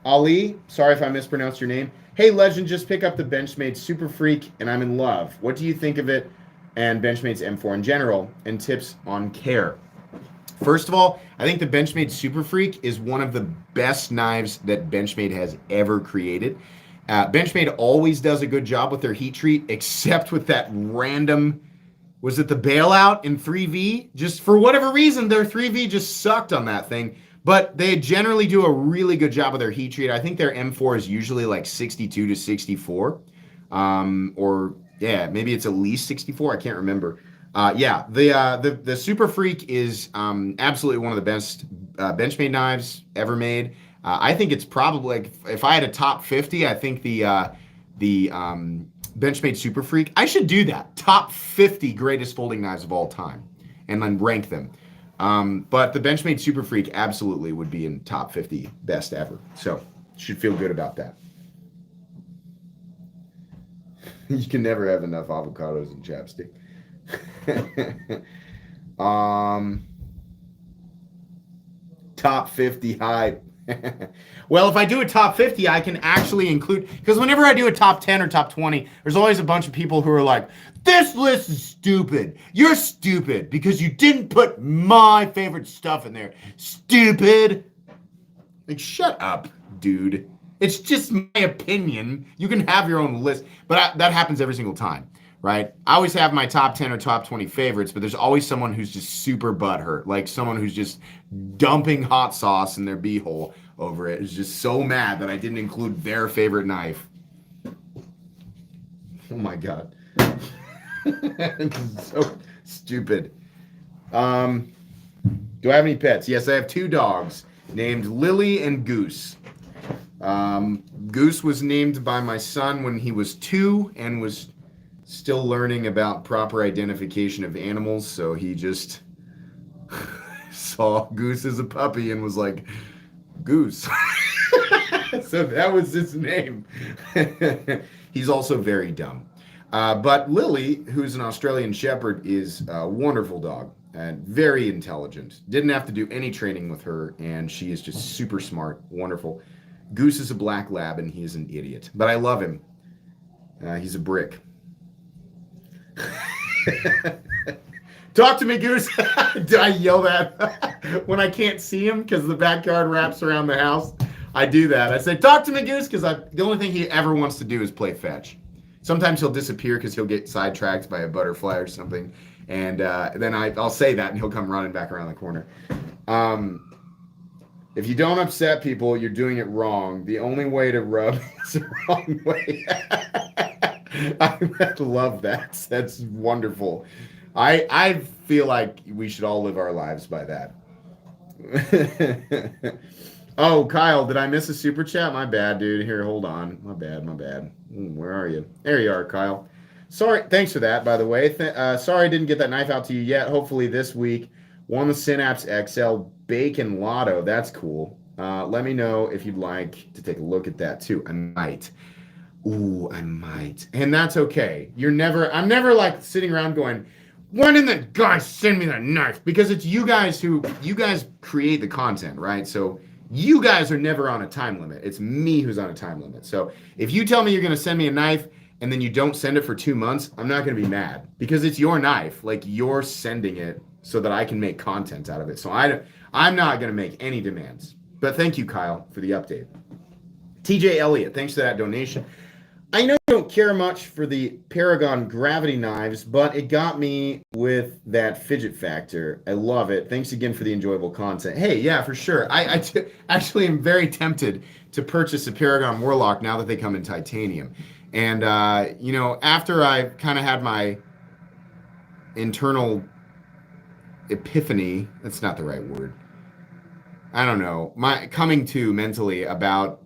Ali, sorry if I mispronounced your name. Hey, Legend, just pick up the Benchmade Super Freak, and I'm in love. What do you think of it and Benchmade's M4 in general, and tips on care? First of all, I think the Benchmade Super Freak is one of the best knives that Benchmade has ever created. Benchmade always does a good job with their heat treat, except with that random, was it the bailout in 3V? Just for whatever reason, their 3V just sucked on that thing. But they generally do a really good job with their heat treat. I think their M4 is usually like 62 to 64. Or, yeah, maybe it's at least 64. I can't remember. Yeah, the Super Freak is absolutely one of the best Benchmade knives ever made. I think it's probably, like, if I had a top 50, I think the Benchmade Super Freak, I should do that. Top 50 greatest folding knives of all time. and then rank them. But the Benchmade Super Freak absolutely would be in top 50 best ever. So should feel good about that. You can never have enough avocados and chapstick. Top 50 hype. Well, if I do a top 50, I can actually include, because whenever I do a top 10 or top 20, there's always a bunch of people who are like, this list is stupid. You're stupid because you didn't put my favorite stuff in there. Stupid. Like, shut up, dude. It's just my opinion. You can have your own list, but that happens every single time, right? I always have my top 10 or top 20 favorites, but there's always someone who's just super butthurt, like someone who's just dumping hot sauce in their beehole over it, is just so mad that I didn't include their favorite knife. Oh my God. So stupid. Do I have any pets? Yes, I have 2 dogs named Lily and Goose. Goose was named by my son when he was 2 and was still learning about proper identification of animals, so he just saw Goose as a puppy and was like, Goose. So that was his name. He's also very dumb. But Lily, who's an Australian Shepherd, is a wonderful dog and very intelligent. Didn't have to do any training with her, and she is just super smart, wonderful. Goose is a black lab, and he is an idiot. But I love him. He's a brick. Talk to me, Goose. Did I yell that when I can't see him because the backyard wraps around the house? I do that. I say, talk to me, Goose, because the only thing he ever wants to do is play fetch. Sometimes he'll disappear because he'll get sidetracked by a butterfly or something. And then I'll say that, and he'll come running back around the corner. If you don't upset people, you're doing it wrong. The only way to rub is the wrong way. I love that. That's wonderful. I feel like we should all live our lives by that. Oh, Kyle, did I miss a super chat? My bad, dude. Here, hold on. My bad. Where are you? There you are, Kyle. Sorry. Thanks for that, by the way. Sorry I didn't get that knife out to you yet. Hopefully this week. Won the Synapse XL Bacon Lotto. That's cool. Let me know if you'd like to take a look at that, too. I might. Ooh, I might. And that's okay. I'm never like sitting around going, why didn't that guy send me that knife? Because it's you guys create the content, right? So you guys are never on a time limit. It's me who's on a time limit. So if you tell me you're going to send me a knife and then you don't send it for 2 months, I'm not going to be mad because it's your knife. Like, you're sending it so that I can make content out of it. So I'm not going to make any demands. But thank you, Kyle, for the update. TJ Elliott, thanks for that donation. I know you don't care much for the Paragon gravity knives, but it got me with that fidget factor. I love it. Thanks again for the enjoyable content. Hey, yeah, for sure. I actually am very tempted to purchase a Paragon Warlock now that they come in titanium. And, after I kind of had my internal epiphany, that's not the right word. I don't know. My coming to mentally about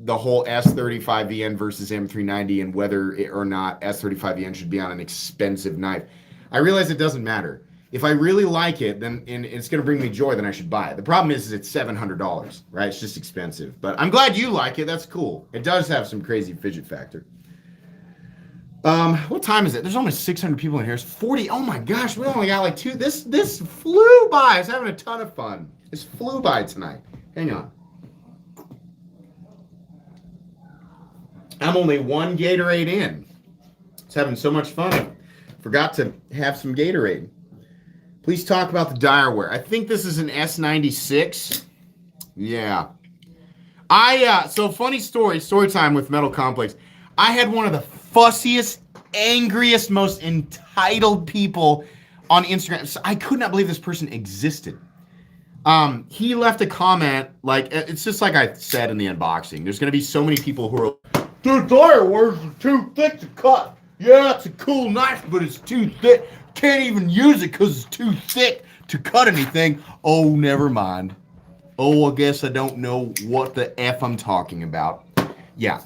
the whole S35VN versus M390 and whether or not S35VN should be on an expensive knife. I realize it doesn't matter. If I really like it, then and it's going to bring me joy, then I should buy it. The problem is it's $700, right? It's just expensive. But I'm glad you like it. That's cool. It does have some crazy fidget factor. What time is it? There's only 600 people in here. It's 40. Oh my gosh, we only got like 2. This flew by. I was having a ton of fun. This flew by tonight. Hang on. I'm only 1 Gatorade in. It's having so much fun. I forgot to have some Gatorade. Please talk about the Direware. I think this is an S96. Yeah. So funny story time with Metal Complex. I had one of the fussiest, angriest, most entitled people on Instagram. So I could not believe this person existed. He left a comment, like, it's just like I said in the unboxing. There's going to be so many people who are, dude, Direwares are too thick to cut. Yeah, it's a cool knife, but it's too thick. Can't even use it because it's too thick to cut anything. Oh, never mind. Oh, I guess I don't know what the F I'm talking about. Yeah.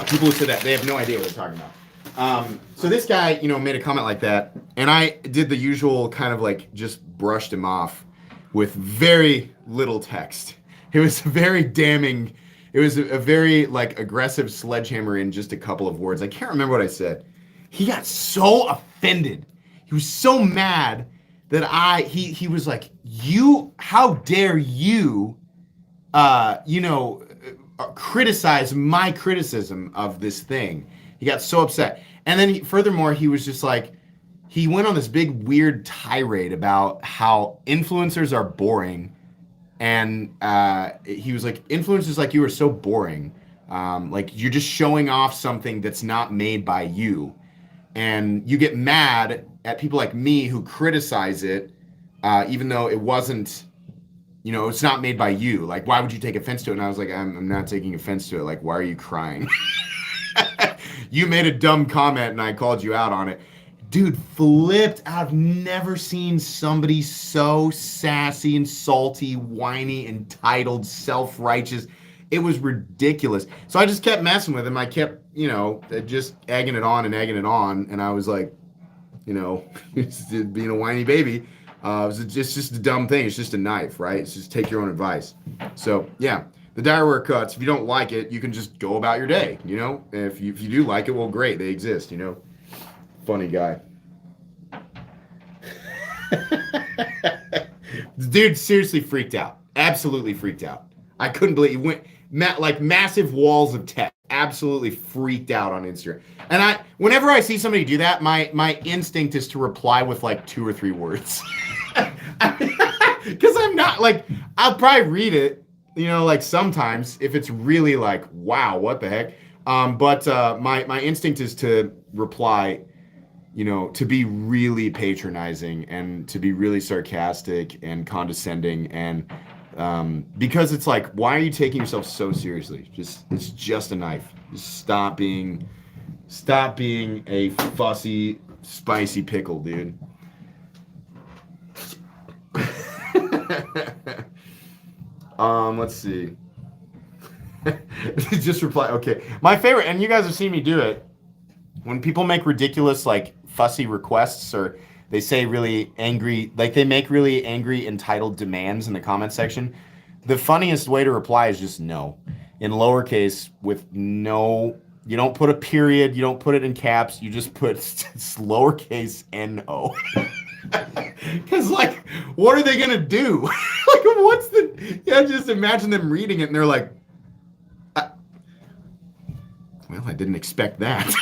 People who say that, they have no idea what they're talking about. So this guy, made a comment like that, and I did the usual kind of like just brushed him off with very little text. It was very damning. It was a very like aggressive sledgehammer in just a couple of words. I can't remember what I said. He got so offended. He was so mad that he was like, how dare you, criticize my criticism of this thing. He got so upset. And then furthermore, he was just like, he went on this big weird tirade about how influencers are boring. And he was like, influencers like you are so boring. Like you're just showing off something that's not made by you. And you get mad at people like me who criticize it, even though it wasn't, it's not made by you. Like, why would you take offense to it? And I was like, I'm not taking offense to it. Like, why are you crying? You made a dumb comment and I called you out on it. Dude, flipped out. I've never seen somebody so sassy and salty, whiny, entitled, self-righteous. It was ridiculous. So I just kept messing with him. I kept, just egging it on. And I was like, being a whiny baby. It's just a dumb thing. It's just a knife, right? It's just take your own advice. So, yeah. The diarrhea cuts, if you don't like it, you can just go about your day, If you do like it, well, great. They exist, Funny guy. Dude seriously freaked out. Absolutely freaked out. I couldn't believe he went like massive walls of text. Absolutely freaked out on Instagram. And whenever I see somebody do that, my instinct is to reply with like 2 or 3 words. Because I'm not like, I'll probably read it, like sometimes if it's really like, wow, what the heck? But my instinct is to reply, to be really patronizing and to be really sarcastic and condescending, and because it's like, why are you taking yourself so seriously? It's just a knife. Just stop being a fussy, spicy pickle, dude. Let's see. Just reply. Okay. My favorite, and you guys have seen me do it, when people make ridiculous, like, fussy requests, or they say really angry, like they make really angry, entitled demands in the comment section, the funniest way to reply is just no. In lowercase with no, you don't put a period, you don't put it in caps, you just put lowercase N-O. Because, like, what are they going to do? Like, just imagine them reading it and they're like, well, I didn't expect that.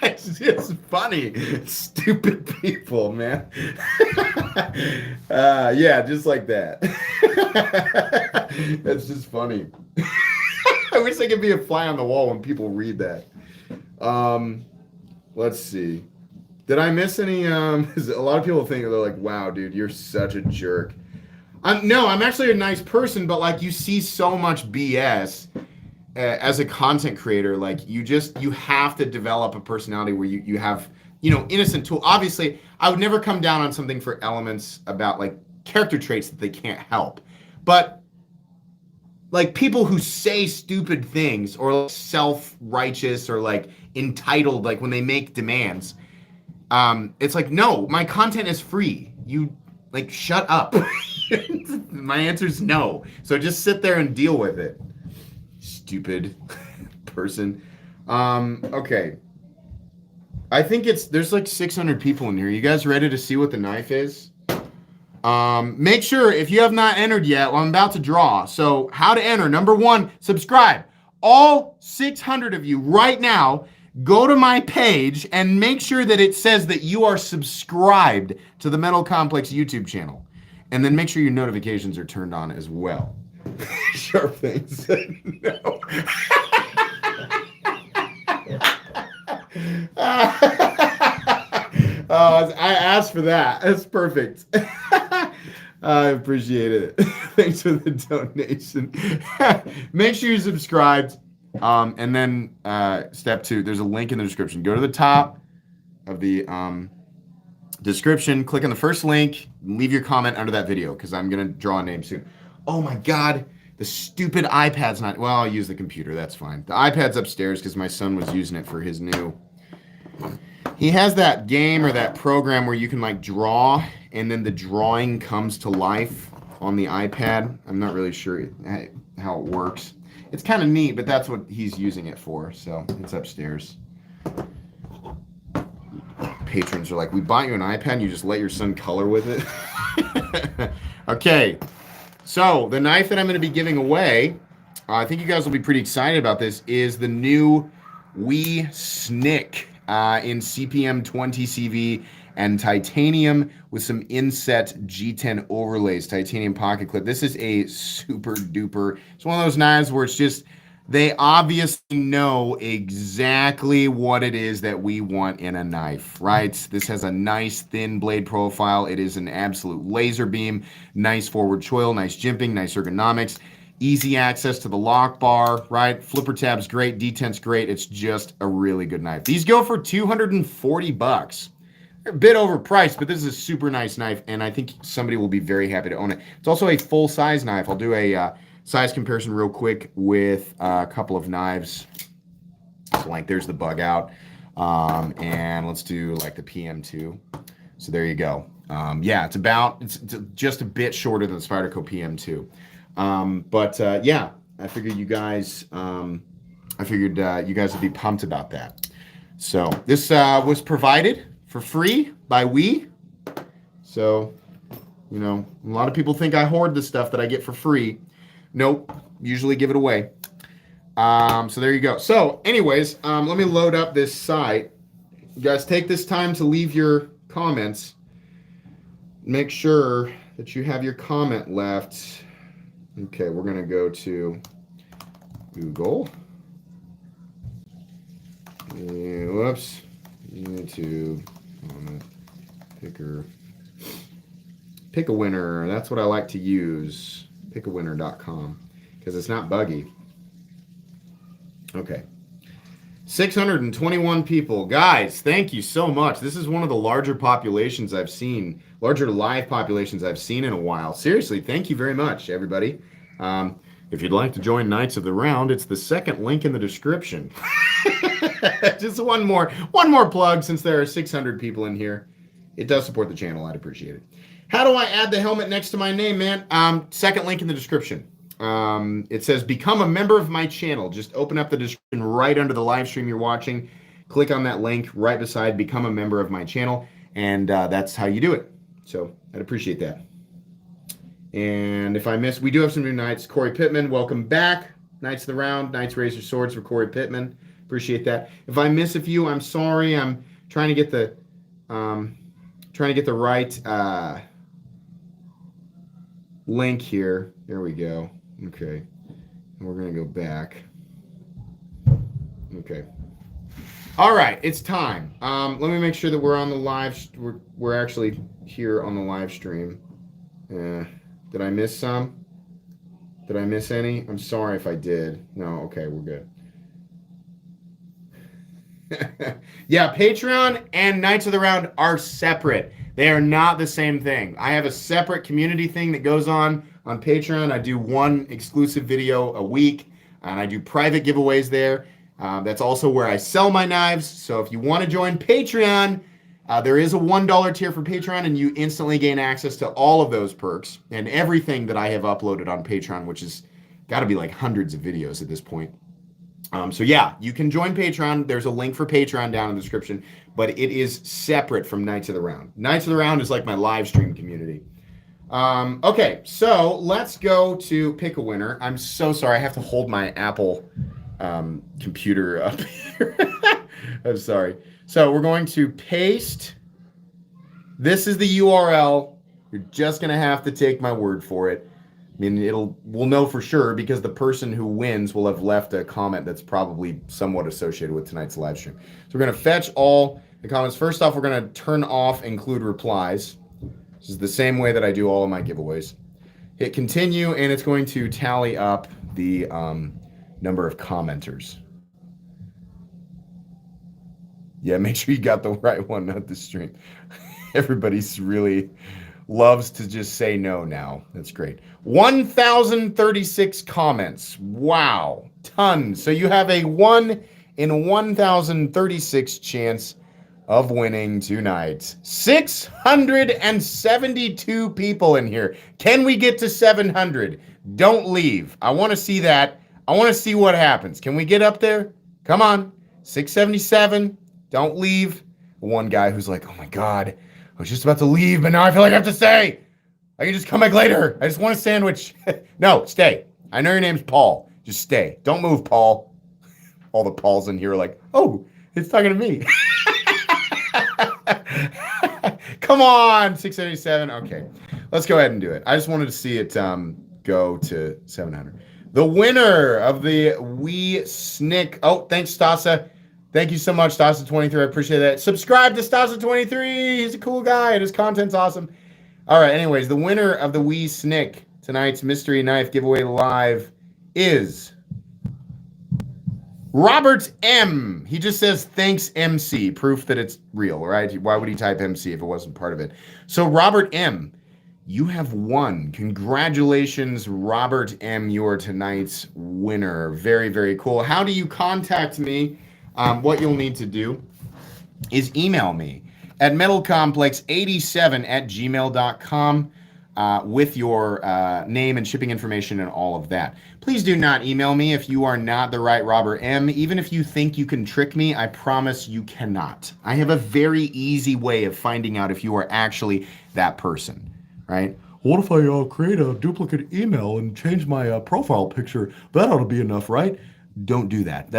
It's just funny. Stupid people, man. Yeah, just like that. That's just funny. I wish I could be a fly on the wall when people read that. Let's see. Did I miss any? A lot of people think, they're like, wow, dude, you're such a jerk. No, I'm actually a nice person, but like, you see so much BS as a content creator. Like, you have to develop a personality where you have, innocent tool. Obviously, I would never come down on something for elements about like character traits that they can't help. But like, people who say stupid things, or like self-righteous, or like entitled, like when they make demands, it's like, no, my content is free. You like, shut up. My answer is no. So just sit there and deal with it. Stupid person. Okay. I think there's like 600 people in here. You guys ready to see what the knife is? Make sure, if you have not entered yet, well, I'm about to draw. So how to enter? Number 1, subscribe. All 600 of you right now, go to my page and make sure that it says that you are subscribed to the Mental Complex YouTube channel. And then make sure your notifications are turned on as well. Sharp things. No. I asked for that. That's perfect. I appreciate it. Thanks for the donation. Make sure you're subscribed. And then step 2, there's a link in the description. Go to the top of the description, click on the first link, leave your comment under that video, because I'm going to draw a name soon. Oh my God, the stupid iPad's not, well, I'll use the computer, that's fine. The iPad's upstairs because my son was using it for his new He has that game or that program where you can like draw and then the drawing comes to life on the iPad. I'm not really sure how it works. It's kind of neat, but that's what he's using it for. So it's upstairs. Patrons are like, we bought you an iPad and you just let your son color with it. Okay. So the knife that I'm going to be giving away, I think you guys will be pretty excited about this, is the new Wee Snick in CPM 20 CV and titanium with some inset G10 overlays, titanium pocket clip. This is a super duper, it's one of those knives where it's just, they obviously know exactly what it is that we want in a knife, right? This has a nice thin blade profile. It is an absolute laser beam, nice forward choil, nice jimping, nice ergonomics, easy access to the lock bar, right? Flipper tab's great, detent's great. It's just a really good knife. These go for $240. They're a bit overpriced, but this is a super nice knife, and I think somebody will be very happy to own it. It's also a full-size knife. I'll do a size comparison real quick with a couple of knives. So, like, there's the bug out, and let's do, like, the PM2. So there you go. Yeah, it's just a bit shorter than the Spyderco PM2. Yeah, I figured you guys would be pumped about that. So this was provided for free by We. So, you know, a lot of people think I hoard the stuff that I get for free. Nope, usually give it away. So there you go. So anyways, let me load up this site. You guys take this time to leave your comments. Make sure that you have your comment left. Okay, we're going to go to Google. Whoops. YouTube. Pick a winner. That's what I like to use. Pickawinner.com because it's not buggy. Okay. 621 people. Guys, thank you so much. This is one of the larger populations I've seen, larger live populations I've seen in a while. Seriously, thank you very much, everybody. If you'd like to join Knights of the Round, it's the second link in the description. Just one more plug since there are 600 people in here. It does support the channel. I'd appreciate it. How do I add the helmet next to my name, man? Second link in the description. It says, become a member of my channel. Just open up the description right under the live stream you're watching. Click on that link right beside become a member of my channel. And that's how you do it. So I'd appreciate that. And if I miss, we do have some new Knights. Corey Pittman, welcome back. Knights of the Round, Knights Raise Your Swords for Corey Pittman. Appreciate that. If I miss a few, I'm sorry. I'm trying to get the right link here. There we go. Okay. And we're going to go back. Okay. All right. It's time. Let me make sure that we're on the live. We're actually here on the live stream. Did I miss some? Did I miss any? I'm sorry if I did. No. Okay. We're good. Yeah. Patreon and Knights of the Round are separate. They are not the same thing. I have a separate community thing that goes on Patreon. I do one exclusive video a week, and I do private giveaways there. That's also where I sell my knives. So if you want to join Patreon, there is a $1 tier for Patreon, and you instantly gain access to all of those perks and everything that I have uploaded on Patreon, which has got to be like hundreds of videos at this point. So yeah, you can join Patreon. There's a link for Patreon down in the description, but it is separate from Knights of the Round. Knights of the Round is like my live stream community. Okay, so let's go to pick a winner. I'm so sorry. I have to hold my Apple computer up here. I'm sorry. So we're going to paste. This is the URL. You're just going to have to take my word for it. I mean, we'll know for sure because the person who wins will have left a comment that's probably somewhat associated with tonight's live stream. So we're going to fetch all the comments. First off, we're going to turn off include replies. This is the same way that I do all of my giveaways. Hit continue, and it's going to tally up the number of commenters. Yeah, make sure you got the right one, not the stream. Everybody's really loves to just say no now. That's great. 1,036 comments. Wow. Tons. So you have a 1 in 1,036 chance of winning tonight. 672 people in here. Can we get to 700? Don't leave. I want to see that. I want to see what happens. Can we get up there? Come on. 677. Don't leave. One guy who's like, oh my God, I was just about to leave, but now I feel like I have to stay. I can just come back later. I just want a sandwich. No, stay. I know your name's Paul. Just stay. Don't move, Paul. All the Pauls in here are like, oh, it's talking to me. Come on, 687. Okay, let's go ahead and do it. I just wanted to see it go to 700. The winner of the Wee Snick. Oh, thanks, Stasa. Thank you so much, Stasa23. I appreciate that. Subscribe to Stasa23. He's a cool guy and his content's awesome. All right, anyways, the winner of the Wee Snick, tonight's Mystery Knife Giveaway Live, is Robert M. He just says, thanks, MC. Proof that it's real, right? Why would he type MC if it wasn't part of it? So, Robert M., you have won. Congratulations, Robert M. You're tonight's winner. Very, very cool. How do you contact me? What you'll need to do is email me at metalcomplex87@gmail.com with your name and shipping information and all of that. Please do not email me if you are not the right Robert M. Even if you think you can trick me, I promise you cannot. I have a very easy way of finding out if you are actually that person, right? What if I create a duplicate email and change my profile picture? That ought to be enough, right? Don't do that.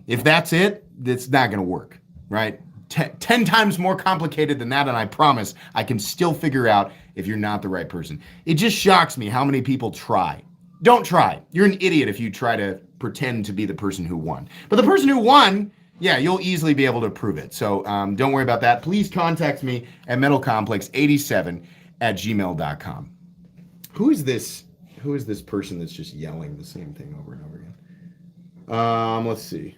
If that's it, it's not going to work, right? 10 times more complicated than that, and I promise I can still figure out if you're not the right person. It just shocks me how many people try. Don't try. You're an idiot if you try to pretend to be the person who won. But the person who won, yeah, you'll easily be able to prove it. So don't worry about that. Please contact me at metalcomplex87@gmail.com. Who is this person that's just yelling the same thing over and over again? Let's see.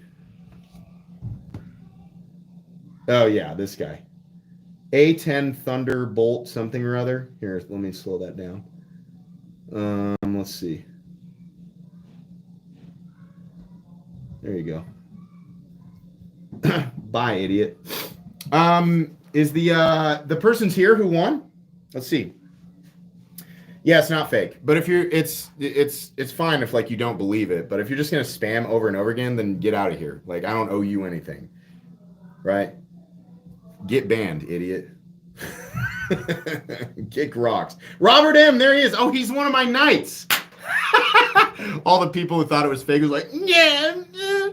Oh yeah, this guy. A10 Thunderbolt something or other. Here, let me slow that down. Let's see. There you go. Bye, idiot. Is the person's here who won? Let's see. Yeah, it's not fake. But if you're, it's fine if like you don't believe it. But if you're just gonna spam over and over again, then get out of here. Like I don't owe you anything, right? Get banned, idiot. Kick rocks. Robert M. There he is. Oh, he's one of my knights. All the people who thought it was fake was like, yeah, I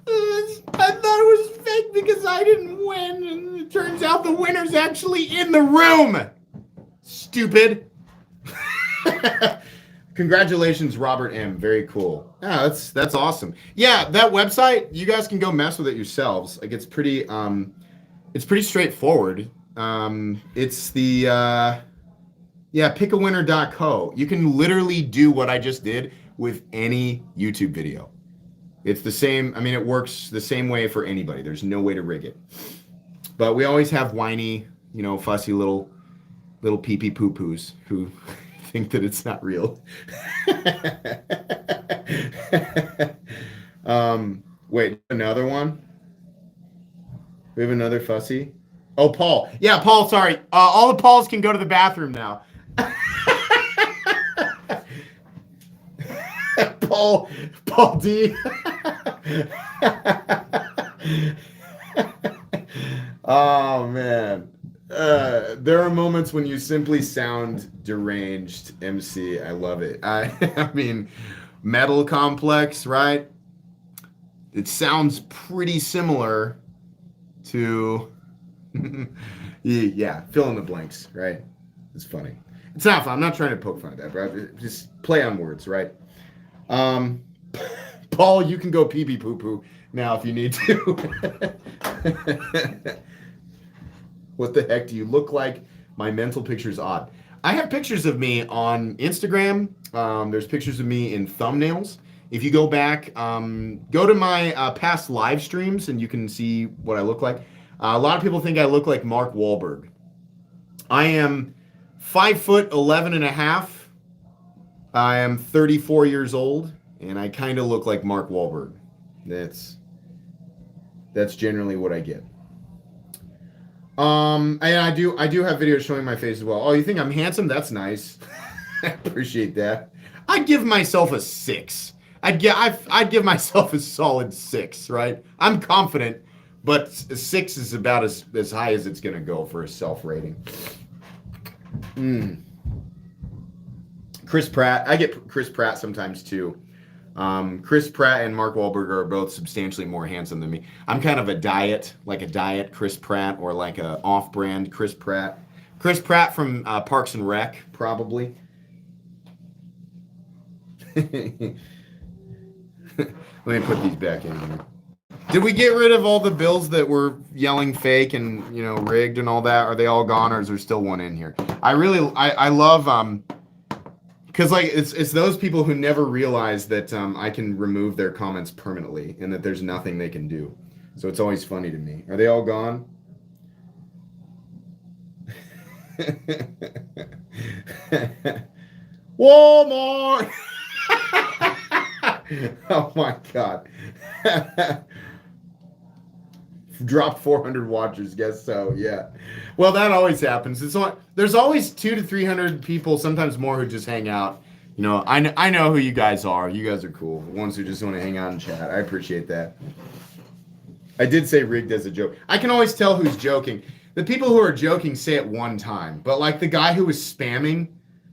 thought it was fake because I didn't win, and it turns out the winner's actually in the room. Stupid. Congratulations, Robert M. Very cool. Yeah, that's awesome. Yeah, that website, you guys can go mess with it yourselves. Like it's pretty straightforward. It's the pickawinner.co. You can literally do what I just did with any YouTube video. It's the same. I mean, it works the same way for anybody. There's no way to rig it. But we always have whiny, fussy little pee-pee poo-poos who think that it's not real. Wait, another one? We have another fussy. Oh, Paul. Yeah, Paul, sorry. All the Pauls can go to the bathroom now. Paul D. Oh, man. There are moments when you simply sound deranged, MC. I love it. I mean, Metal Complex, right? It sounds pretty similar to... yeah, fill in the blanks, right? It's funny. It's not fun. I'm not trying to poke fun at that, bro. Just play on words, right? Paul, you can go pee-pee poo-poo now if you need to. What the heck do you look like? My mental picture's odd. I have pictures of me on Instagram. There's pictures of me in thumbnails. If you go back, go to my past live streams and you can see what I look like. A lot of people think I look like Mark Wahlberg. I am 5'11.5". I am 34 years old, and I kind of look like Mark Wahlberg. That's generally what I get. And I do have videos showing my face as well. Oh, you think I'm handsome? That's nice. I appreciate that. I'd give myself a 6. I'd give myself a solid 6, right? I'm confident, but a 6 is about as high as it's gonna go for a self rating. Chris Pratt. I get Chris Pratt sometimes too. Chris Pratt and Mark Wahlberg are both substantially more handsome than me. I'm kind of a diet Chris Pratt, or like a off-brand Chris Pratt. Chris Pratt from Parks and Rec, probably. Let me put these back in here. Did we get rid of all the bills that were yelling fake and rigged and all that? Are they all gone, or is there still one in here? I love because like it's those people who never realize that I can remove their comments permanently and that there's nothing they can do. So it's always funny to me. Are they all gone? Walmart. Oh my God. Dropped 400 watchers, guess so, yeah. Well, that always happens. There's always 200 to 300 people, sometimes more, who just hang out. I know who you guys are. You guys are cool. The ones who just want to hang out and chat. I appreciate that. I did say rigged as a joke. I can always tell who's joking. The people who are joking say it one time, but like the guy who was spamming,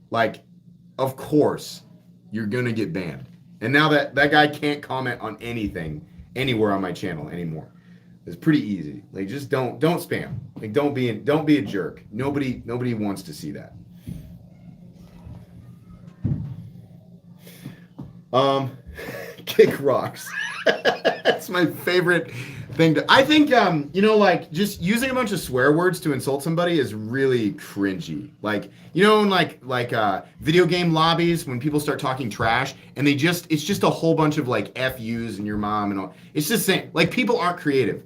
like, of course, you're gonna get banned. And now that guy can't comment on anything anywhere on my channel anymore. It's pretty easy. Like, just don't spam. Like, don't be a jerk. Nobody wants to see that. Kick rocks. That's my favorite thing I think like just using a bunch of swear words to insult somebody is really cringy. Like, in like video game lobbies, when people start talking trash and it's just a whole bunch of like FUs and your mom and all. It's just saying, like, people aren't creative.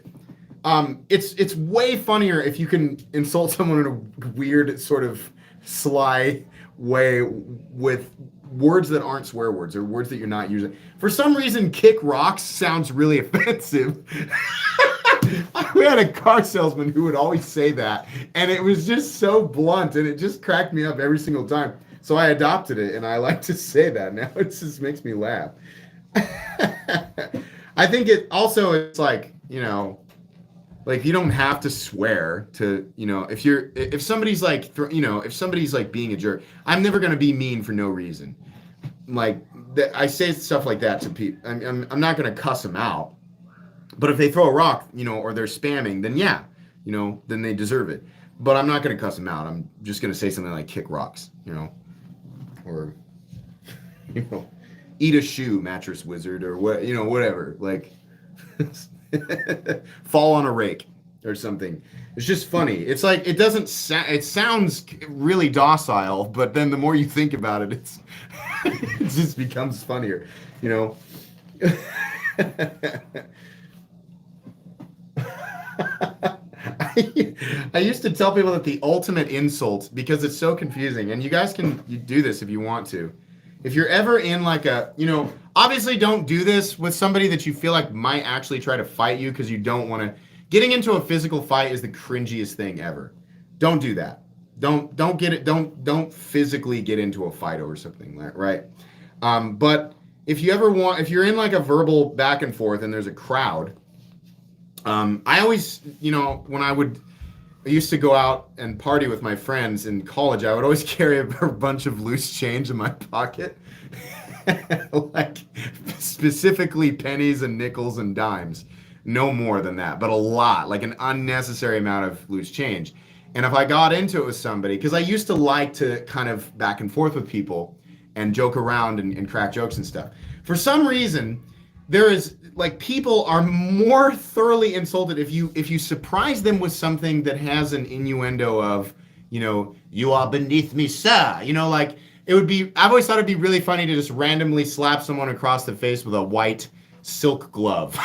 It's way funnier if you can insult someone in a weird sort of sly way with words that aren't swear words or words that you're not using. For some reason, kick rocks sounds really offensive. We had a car salesman who would always say that, and it was just so blunt, and it just cracked me up every single time. So I adopted it, and I like to say that now. It just makes me laugh. I think it's like, like, you don't have to swear to, if somebody's like, if somebody's like being a jerk, I'm never going to be mean for no reason. Like, I say stuff like that to people. I'm not going to cuss them out. But if they throw a rock, or they're spamming, then yeah, then they deserve it. But I'm not going to cuss them out. I'm just going to say something like kick rocks, or, eat a shoe, mattress wizard, or what, whatever. Like, fall on a rake or something. It's just funny. It's like, it sounds really docile, but then the more you think about it, it just becomes funnier, I used to tell people that the ultimate insult, because it's so confusing, and you guys can do this if you want to. If you're ever in like obviously don't do this with somebody that you feel like might actually try to fight you, because you don't want to. Getting into a physical fight is the cringiest thing ever. Don't do that. Don't physically get into a fight over something, right? But if you're in like a verbal back and forth and there's a crowd, I always, when I used to go out and party with my friends in college, I would always carry a bunch of loose change in my pocket. Like, specifically pennies and nickels and dimes. No more than that, but a lot, like an unnecessary amount of loose change. And if I got into it with somebody, because I used to like to kind of back and forth with people and joke around and crack jokes and stuff. For some reason, there is, like, people are more thoroughly insulted if you surprise them with something that has an innuendo of, you are beneath me, sir. Like, it would be, I've always thought it'd be really funny to just randomly slap someone across the face with a white silk glove.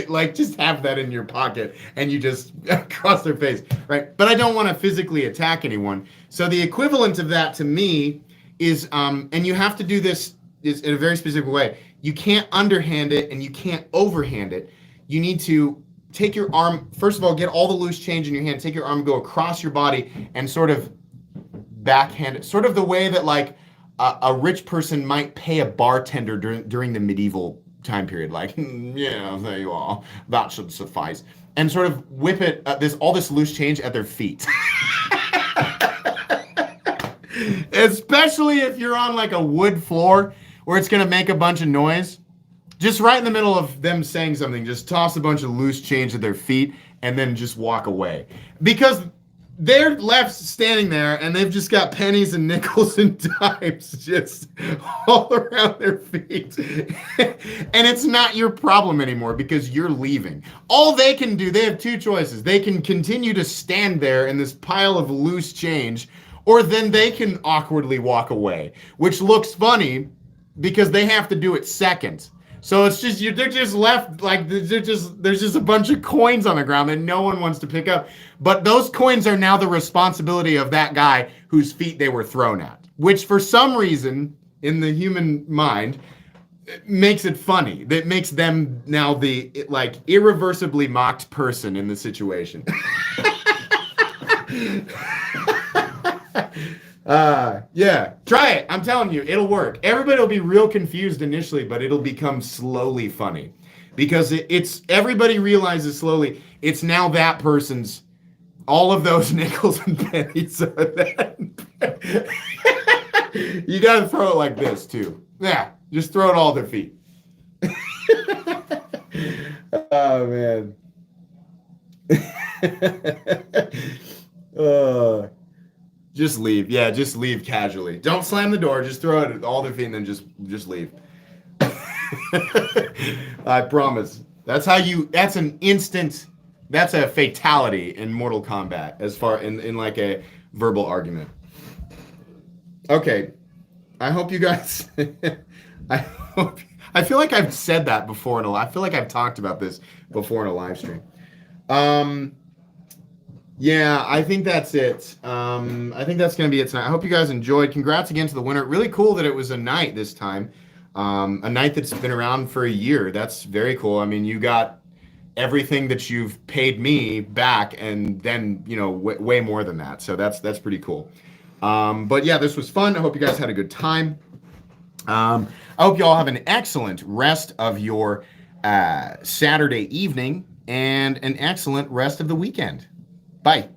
Like, just have that in your pocket and you just across their face, right? But I don't want to physically attack anyone. So the equivalent of that to me is, and you have to do this in a very specific way. You can't underhand it and you can't overhand it. You need to take your arm, first of all, get all the loose change in your hand, take your arm, go across your body, and sort of backhand it, sort of the way that like a rich person might pay a bartender during the medieval time period. Like, yeah, there you are. That should suffice. And sort of whip it, all this loose change at their feet. Especially if you're on like a wood floor where it's going to make a bunch of noise. Just right in the middle of them saying something, just toss a bunch of loose change at their feet and then just walk away. Because they're left standing there and they've just got pennies and nickels and dimes just all around their feet. And it's not your problem anymore because you're leaving. All they can do, they have two choices. They can continue to stand there in this pile of loose change, or then they can awkwardly walk away, which looks funny because they have to do it second. So it's just, they're just left, like, there's just a bunch of coins on the ground that no one wants to pick up. But those coins are now the responsibility of that guy whose feet they were thrown at, which for some reason in the human mind makes it funny. That makes them now the, like, irreversibly mocked person in the situation. Yeah, try it. I'm telling you, it'll work. Everybody will be real confused initially, but it'll become slowly funny because it's everybody realizes slowly it's now that person's, all of those nickels and pennies are that. You got to throw it like this too. Yeah, just throw it all at their feet. Oh man. Just leave. Yeah, just leave casually. Don't slam the door. Just throw it at all their feet and then just leave. I promise. That's a fatality in Mortal Kombat as far in like a verbal argument. Okay. I hope you guys I feel like I've said that before I feel like I've talked about this before in a live stream. Yeah, I think that's it. I think that's going to be it tonight. I hope you guys enjoyed. Congrats again to the winner. Really cool that it was a night this time. A night that's been around for a year. That's very cool. I mean, you got everything that you've paid me back and then, way more than that. So that's pretty cool. But yeah, this was fun. I hope you guys had a good time. I hope you all have an excellent rest of your Saturday evening and an excellent rest of the weekend. Bye.